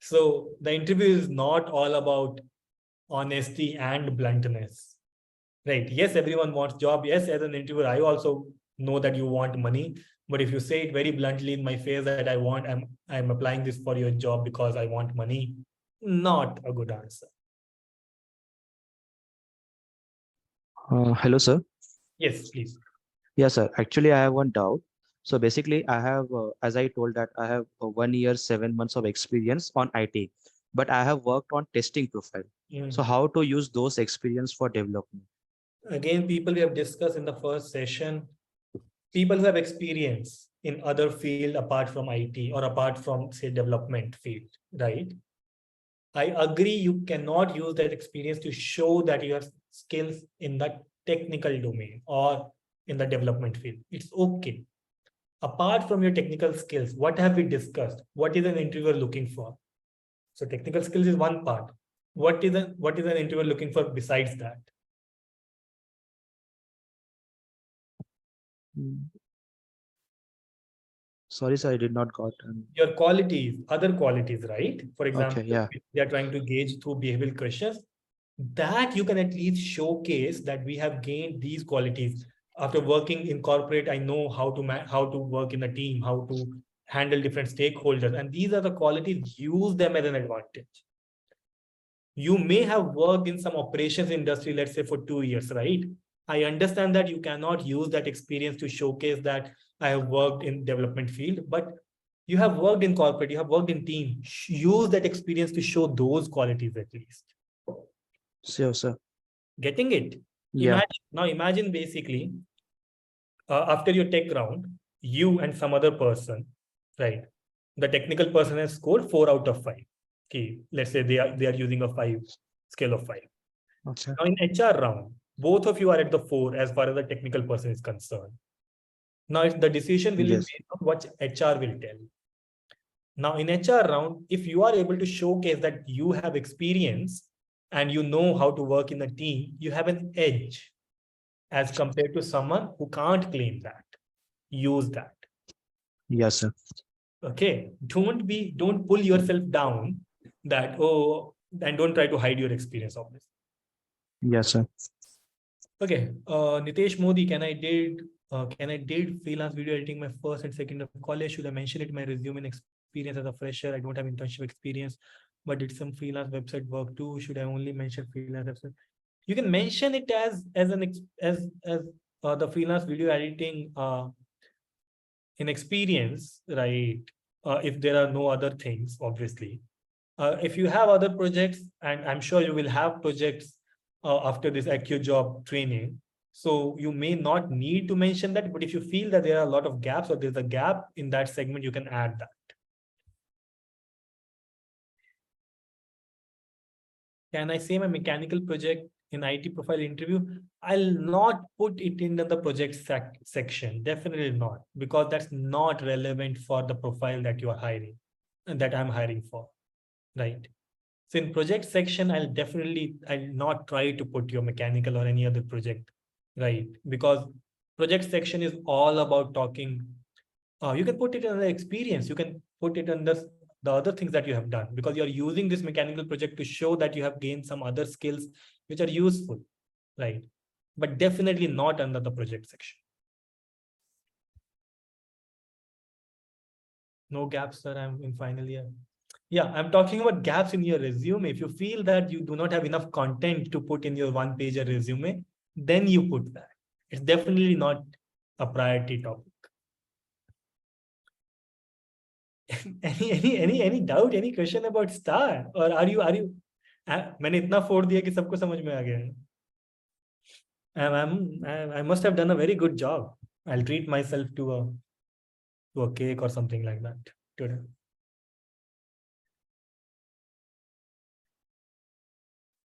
So the interview is not all about honesty and bluntness. Right. Yes, everyone wants job. Yes, as an interviewer, I also know that you want money. But if you say it very bluntly in my face that I'm applying this for your job because I want money, not a good answer. Hello, sir. Yes, please. Yes, sir. Actually, I have one doubt. So basically, I have, as I told that I have 1 year, 7 months of experience on IT, but I have worked on testing profile. So how to use those experience for development? Again, people we have discussed in the first session, people who have experience in other field apart from IT or apart from say development field, right? I agree you cannot use that experience to show that you have skills in the technical domain or in the development field. It's okay. Apart from your technical skills, what have we discussed? What is an interviewer looking for? So technical skills is one part. What is an interviewer looking for besides that? Sorry, sir, I did not got. Your qualities, other qualities, right? For example, Okay, yeah. they are trying to gauge through behavioral questions that you can at least showcase that we have gained these qualities. After working in corporate, I know how to work in a team, how to handle different stakeholders. And these are the qualities, use them as an advantage. You may have worked in some operations industry, let's say for 2 years, right? I understand that you cannot use that experience to showcase that I have worked in development field, but you have worked in corporate, you have worked in team. Use that experience to show those qualities at least. Sure, sir. Getting it? Yeah. Imagine basically, after your tech round, you and some other person, right? The technical person has scored 4 out of 5. Okay, let's say they are using a 5 scale of 5. Okay. Now in HR round, both of you are at the 4 as far as the technical person is concerned. Now the decision will be based on what HR will tell. Now in HR round, if you are able to showcase that you have experience and you know how to work in a team, you have an edge as compared to someone who can't claim that. Use that. Yes, sir. Okay. Don't pull yourself down that, and don't try to hide your experience of this. Yes, sir. Okay, Nitesh Modi, can I did freelance video editing my first and second year of college? Should I mention it in my resume and experience as a fresher? I don't have internship experience, but did some freelance website work too. Should I only mention freelance website? You can mention it as the freelance video editing in experience, right? If there are no other things, obviously. If you have other projects, and I'm sure you will have projects after this AccuJob training, so you may not need to mention that, but if you feel that there are a lot of gaps or there's a gap in that segment, you can add that. Can I say my mechanical project in IT profile interview? I'll not put it in the project section, definitely not, because that's not relevant for the profile that you are hiring and that I'm hiring for, right? So in project section, I'll not try to put your mechanical or any other project, right? Because project section is all about talking. You can put it in the experience. You can put it in the other things that you have done, because you're using this mechanical project to show that you have gained some other skills which are useful, right? But definitely not under the project section. No gaps, sir. I'm in final year. Yeah, I'm talking about gaps in your resume. If you feel that you do not have enough content to put in your one-pager resume, then you put that. It's definitely not a priority topic. any doubt, any question about STAR, or are you मैंने इतना फोड़ दिया कि सबको समझ में आ गया है. I must have done a very good job. I'll treat myself to a cake or something like that today.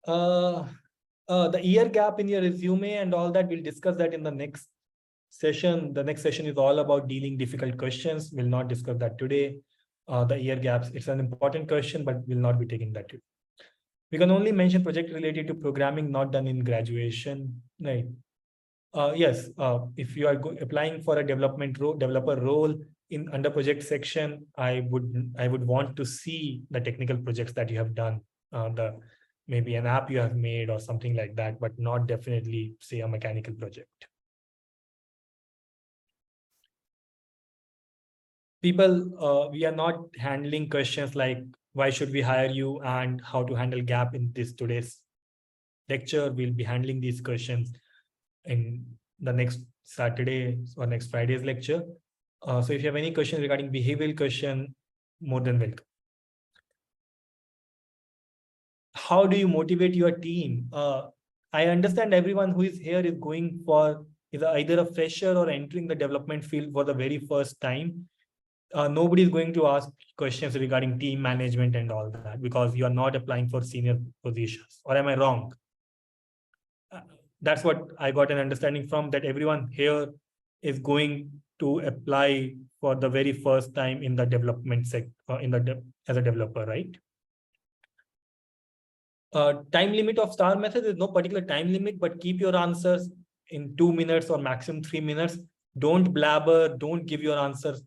The year gap in your resume and all that, we'll discuss that in the next session. The next session is all about dealing difficult questions. We'll not discuss that today. The year gaps, it's an important question, but we'll not be taking that today. We can only mention project related to programming not done in graduation, right? Yes, if you are applying for a developer role in under project section, I would want to see the technical projects that you have done, maybe an app you have made or something like that, but not definitely say a mechanical project. People, we are not handling questions like why should we hire you and how to handle gap in today's lecture. We'll be handling these questions in the next Saturday or next Friday's lecture. So if you have any questions regarding behavioral question, more than welcome. How do you motivate your team? I understand everyone who is here is either a fresher or entering the development field for the very first time. Nobody is going to ask questions regarding team management and all that, because you are not applying for senior positions. Or am I wrong? That's what I got an understanding from, that everyone here is going to apply for the very first time in the development sector, as a developer, right? Time limit of STAR method, there's no particular time limit, but keep your answers in 2 minutes or maximum 3 minutes. Don't blabber, don't give your answers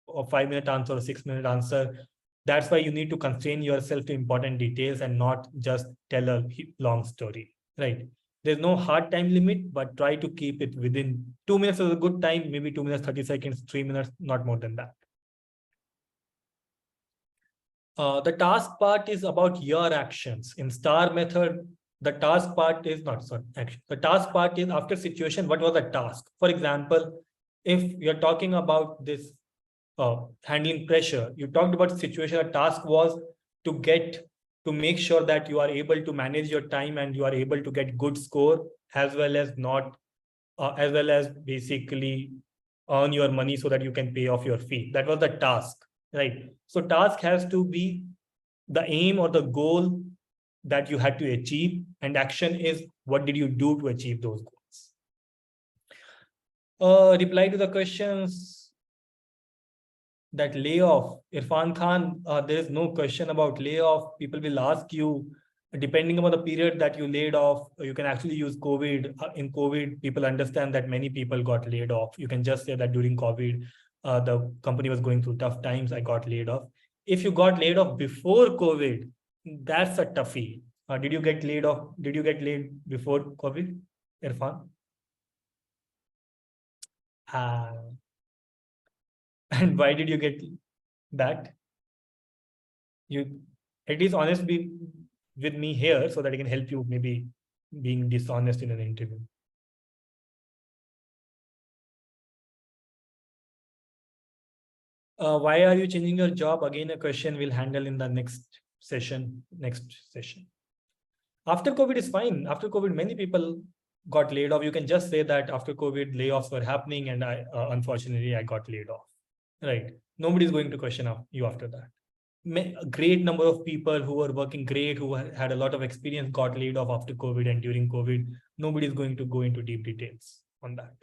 a 5-minute answer or 6-minute answer. That's why you need to constrain yourself to important details and not just tell a long story, right? There's no hard time limit, but try to keep it within 2 minutes is a good time, maybe 2 minutes, 30 seconds, 3 minutes, not more than that. The task part is about your actions. In STAR method, the task part is not action. The task part is after situation, what was the task? For example, if you're talking about this handling pressure, you talked about situation, a task was to make sure that you are able to manage your time and you are able to get good score, as well as basically earn your money so that you can pay off your fee. That was the task, right? So task has to be the aim or the goal that you had to achieve, and action is what did you do to achieve those goals. Reply to the questions. That layoff, Irfan Khan, there is no question about layoff. People will ask you, depending on the period that you laid off, you can actually use COVID. In COVID, people understand that many people got laid off. You can just say that during COVID, the company was going through tough times, I got laid off. If you got laid off before COVID, that's a toughie. Did you get laid off? Did you get laid before COVID? Irfan? And why did you get that? You at least honest be with me here so that I can help you maybe being dishonest in an interview. Why are you changing your job? Again, a question we'll handle in the next session. After COVID is fine. After COVID, many people got laid off. You can just say that after COVID, layoffs were happening and unfortunately, I got laid off. Right? Nobody's going to question you after that. A great number of people who were working great, who had a lot of experience, got laid off after COVID and during COVID. Nobody's going to go into deep details on that.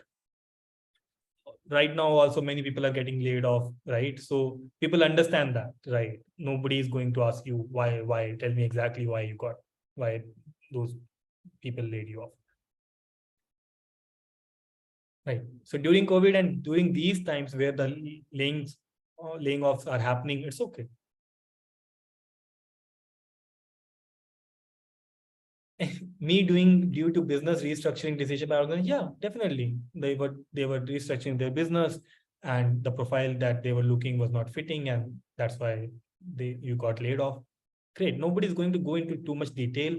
Right now, also many people are getting laid off, right? So people understand that, right? Nobody is going to ask you why. Tell me exactly why those people laid you off. Right. So during COVID and during these times where the laying offs are happening, it's okay. Me doing due to business restructuring decision by organization, yeah, definitely. They were restructuring their business and the profile that they were looking was not fitting, and that's why you got laid off. Great. Nobody's going to go into too much detail,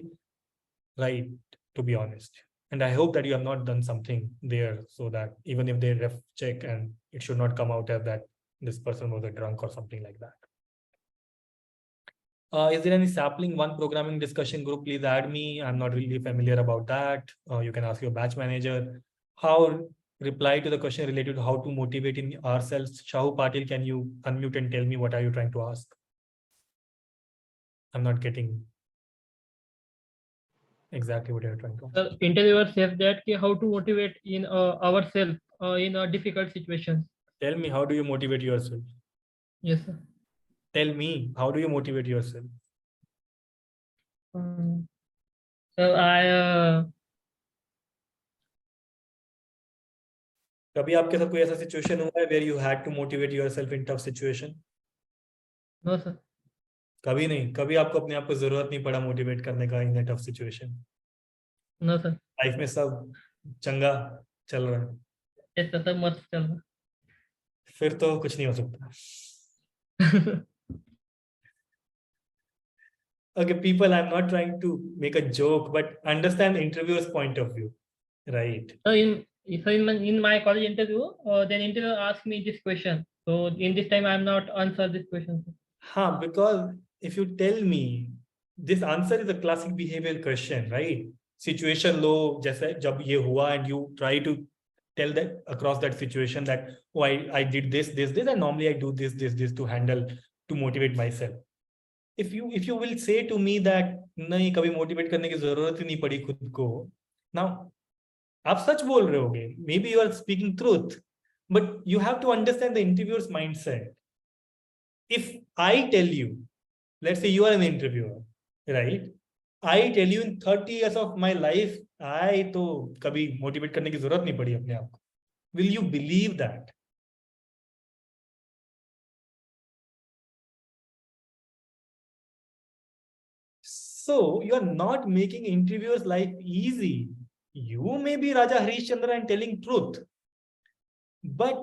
right? To be honest. And I hope that you have not done something there so that even if they ref check and it should not come out as that this person was a drunk or something like that. Is there any sapling one programming discussion group? Please add me. I'm not really familiar about that. You can ask your batch manager. How reply to the question related to how to motivate in ourselves. Shahu Patil, can you unmute and tell me what are you trying to ask? I'm not getting exactly what you're trying to ask. The interviewer says that how to motivate in ourselves in a difficult situation. Tell me, how do you motivate yourself? Yes, sir. Tell me, how do you motivate yourself? So कभी आपके साथ कोई ऐसा situation हुआ है where you had to motivate yourself in tough situation? No, sir. कभी नहीं, कभी आपको अपने आप को जरूरत नहीं पड़ा मोटिवेट करने का in a tough situation? No, sir. Life में सब चंगा चल रहा है? Yes, sir, सब मस्त चल रहा है. फिर तो कुछ नहीं हो सकता. Okay, people, I'm not trying to make a joke, but understand the interviewer's point of view, right? So in my college interview, then interviewer asked me this question. So in this time, I'm not answer this question. Because if you tell me, this answer is a classic behavioral question, right? Situation low, जैसे जब ये हुआ, and you try to tell that across that situation that, oh, I did this, and normally I do this to handle, to motivate myself. If you will say to me that नहीं कभी motivate करने की जरूरत ही नहीं पड़ी खुद को, now आप सच बोल रहे होगे, maybe you are speaking truth, but you have to understand the interviewer's mindset. If I tell you, let's say you are an interviewer, right? I tell you in 30 years of my life, I तो कभी motivate करने की जरूरत नहीं पड़ी अपने आप को. Will you believe that? So you are not making interviewers' life easy. You may be Raja Harishchandra and telling truth, but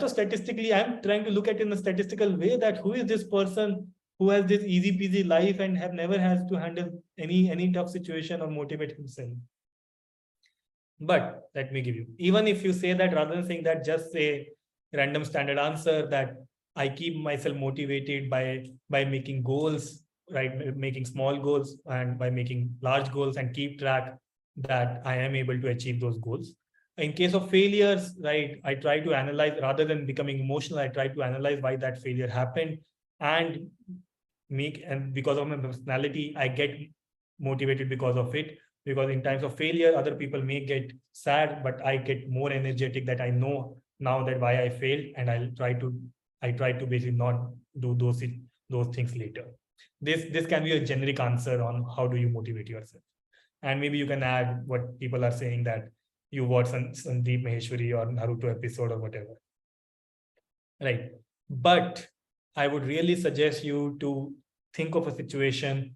statistically, I'm trying to look at it in a statistical way that who is this person who has this easy peasy life and have never has to handle any tough situation or motivate himself. But let me give you, even if you say that, rather than saying that, just say random standard answer that I keep myself motivated by making goals, right? Making small goals and by making large goals, and keep track that I am able to achieve those goals. In case of failures, right, I try to analyze, rather than becoming emotional, I try to analyze why that failure happened, and because of my personality, I get motivated because of it. Because in times of failure, other people may get sad, but I get more energetic that I know now that why I failed, and I try to basically not do those things later. This can be a generic answer on how do you motivate yourself. And maybe you can add what people are saying, that you watch Sandeep Maheshwari or Naruto episode or whatever. Right. But I would really suggest you to think of a situation,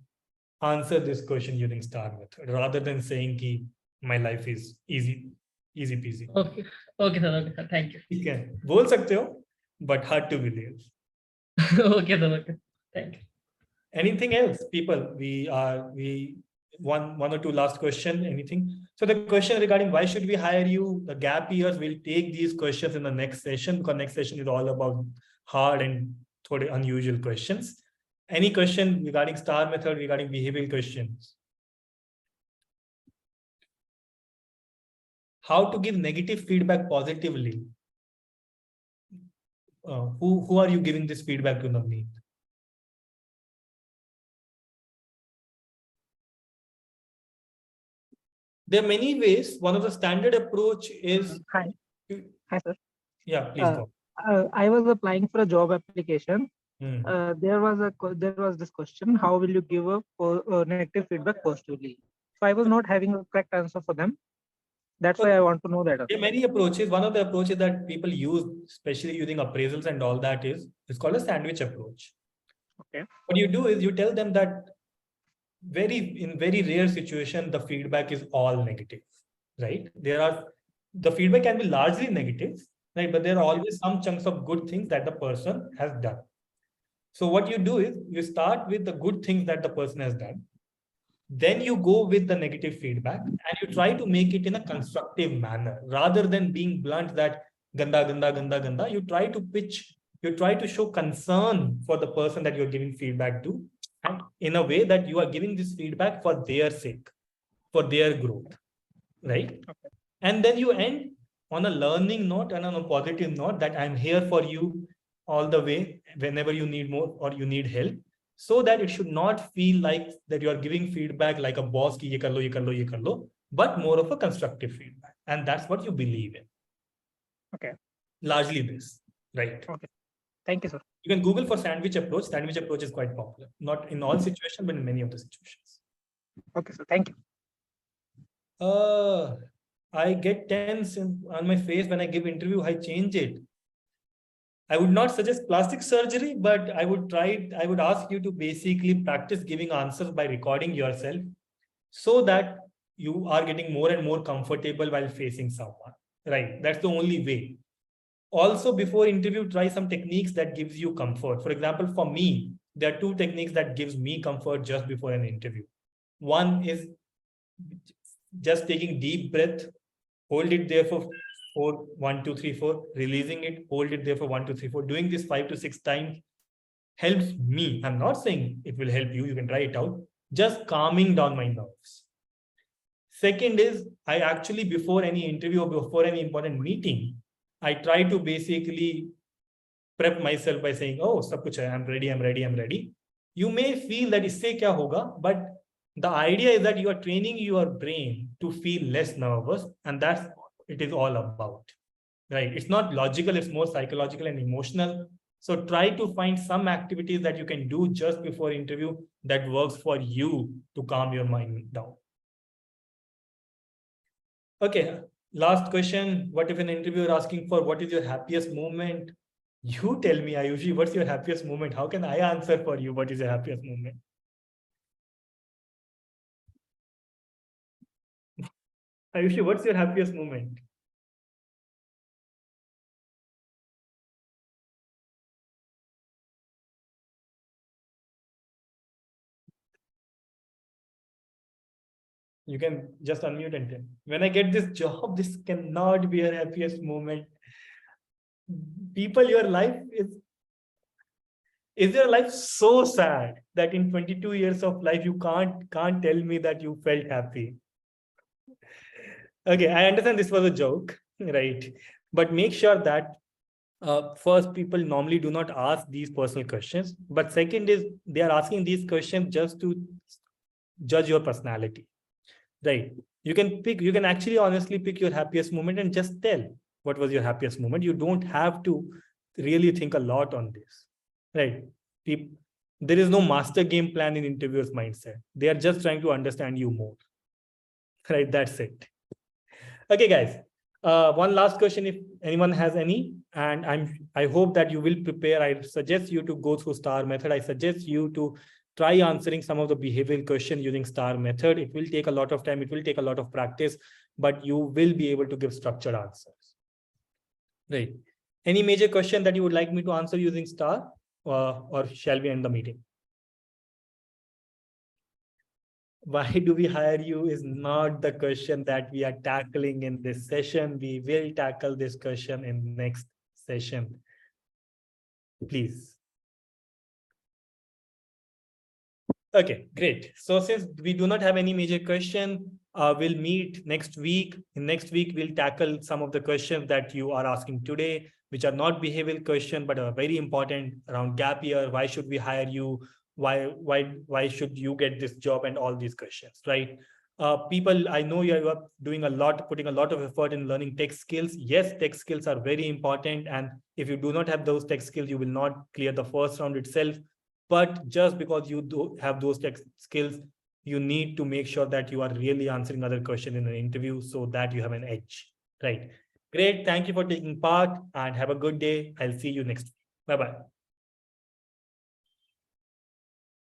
answer this question using STAR method, rather than saying ki my life is easy peasy. Okay. Okay, sir. Okay, sir. Thank you. ठीक है, बोल सकते हो, but hard to believe. Okay, sir. Okay. Thank you. Anything else, people? We one or two last question. Anything? So the question regarding why should we hire you? The gap years, we'll take these questions in the next session, because next session is all about hard and thode unusual questions. Any question regarding STAR method, regarding behavioral questions? How to give negative feedback positively? Who are you giving this feedback to, Navneet? There are many ways. One of the standard approach is. Hi. Hi, sir. Yeah, please go. I was applying for a job application. Hmm. There was this question: how will you give a negative feedback positively? So I was not having a correct answer for them. That's why I want to know that. There are many approaches. One of the approaches that people use, especially using appraisals and all that, is it's called a sandwich approach. Okay. What you do is you tell them that in very rare situation, the feedback is all negative, right? The feedback can be largely negative, right? But there are always some chunks of good things that the person has done. So what you do is you start with the good things that the person has done. Then you go with the negative feedback and you try to make it in a constructive manner rather than being blunt that ganda, ganda, ganda, ganda. You try to show concern for the person that you're giving feedback to, and in a way that you are giving this feedback for their sake, for their growth, right? Okay. And then you end on a learning note and on a positive note that I'm here for you all the way whenever you need more or you need help, so that it should not feel like that you are giving feedback like a boss ki ye kar lo, ye kar lo, ye kar lo, but more of a constructive feedback. And that's what you believe in. Okay. Largely this, right? Okay. Thank you, sir. You can Google for sandwich approach. Sandwich approach is quite popular. Not in all situations, but in many of the situations. Okay, sir. Thank you. I get tense on my face when I give interview. I change it. I would not suggest plastic surgery, but I would ask you to basically practice giving answers by recording yourself so that you are getting more and more comfortable while facing someone, right? That's the only way. Also, before interview, try some techniques that gives you comfort. For example, for me, there are two techniques that gives me comfort just before an interview. One is just taking deep breath, hold it there for 1, 2, 3, 4, releasing it, hold it there for 1, 2, 3, 4. Doing this 5 to 6 times helps me. I'm not saying it will help you. You can try it out. Just calming down my nerves. Second is, I actually, before any interview or before any important meeting, I try to basically prep myself by saying, oh, sab kuch hai, I'm ready. You may feel that isse kya hoga, but the idea is that you are training your brain to feel less nervous, and that's it is all about, right? It's not logical, it's more psychological and emotional. So try to find some activities that you can do just before interview that works for you to calm your mind down. Okay, last question. What if an interviewer asking for what is your happiest moment? You tell me, Ayushi, what's your happiest moment? How can I answer for you what is your happiest moment? Ayushi, what's your happiest moment? You can just unmute and tell. When I get this job, this cannot be your happiest moment. People, your life is your life so sad that in 22 years of life, you can't tell me that you felt happy. Okay, I understand this was a joke, right? But make sure that first, people normally do not ask these personal questions. But second is they are asking these questions just to judge your personality, right? You can actually honestly pick your happiest moment and just tell what was your happiest moment. You don't have to really think a lot on this, right? There is no master game plan in interviewers' mindset. They are just trying to understand you more, right? That's it. Okay, guys. One last question, if anyone has any, and I hope that you will prepare. I suggest you to go through STAR method. I suggest you to try answering some of the behavioral questions using STAR method. It will take a lot of time. It will take a lot of practice, but you will be able to give structured answers. Right. Any major question that you would like me to answer using STAR, or shall we end the meeting? Why do we hire you is not the question that we are tackling in this session. We will tackle this question in next session. Please. Okay, great. So since we do not have any major question, we'll meet next week. In next week, we'll tackle some of the questions that you are asking today, which are not behavioral questions, but are very important around gap year. Why should we hire you? Why should you get this job, and all these questions, right? People, I know you are doing a lot, putting a lot of effort in learning tech skills. Yes, tech skills are very important. And if you do not have those tech skills, you will not clear the first round itself. But just because you do have those tech skills, you need to make sure that you are really answering other questions in an interview so that you have an edge, right? Great. Thank you for taking part and have a good day. I'll see you next week. Bye-bye.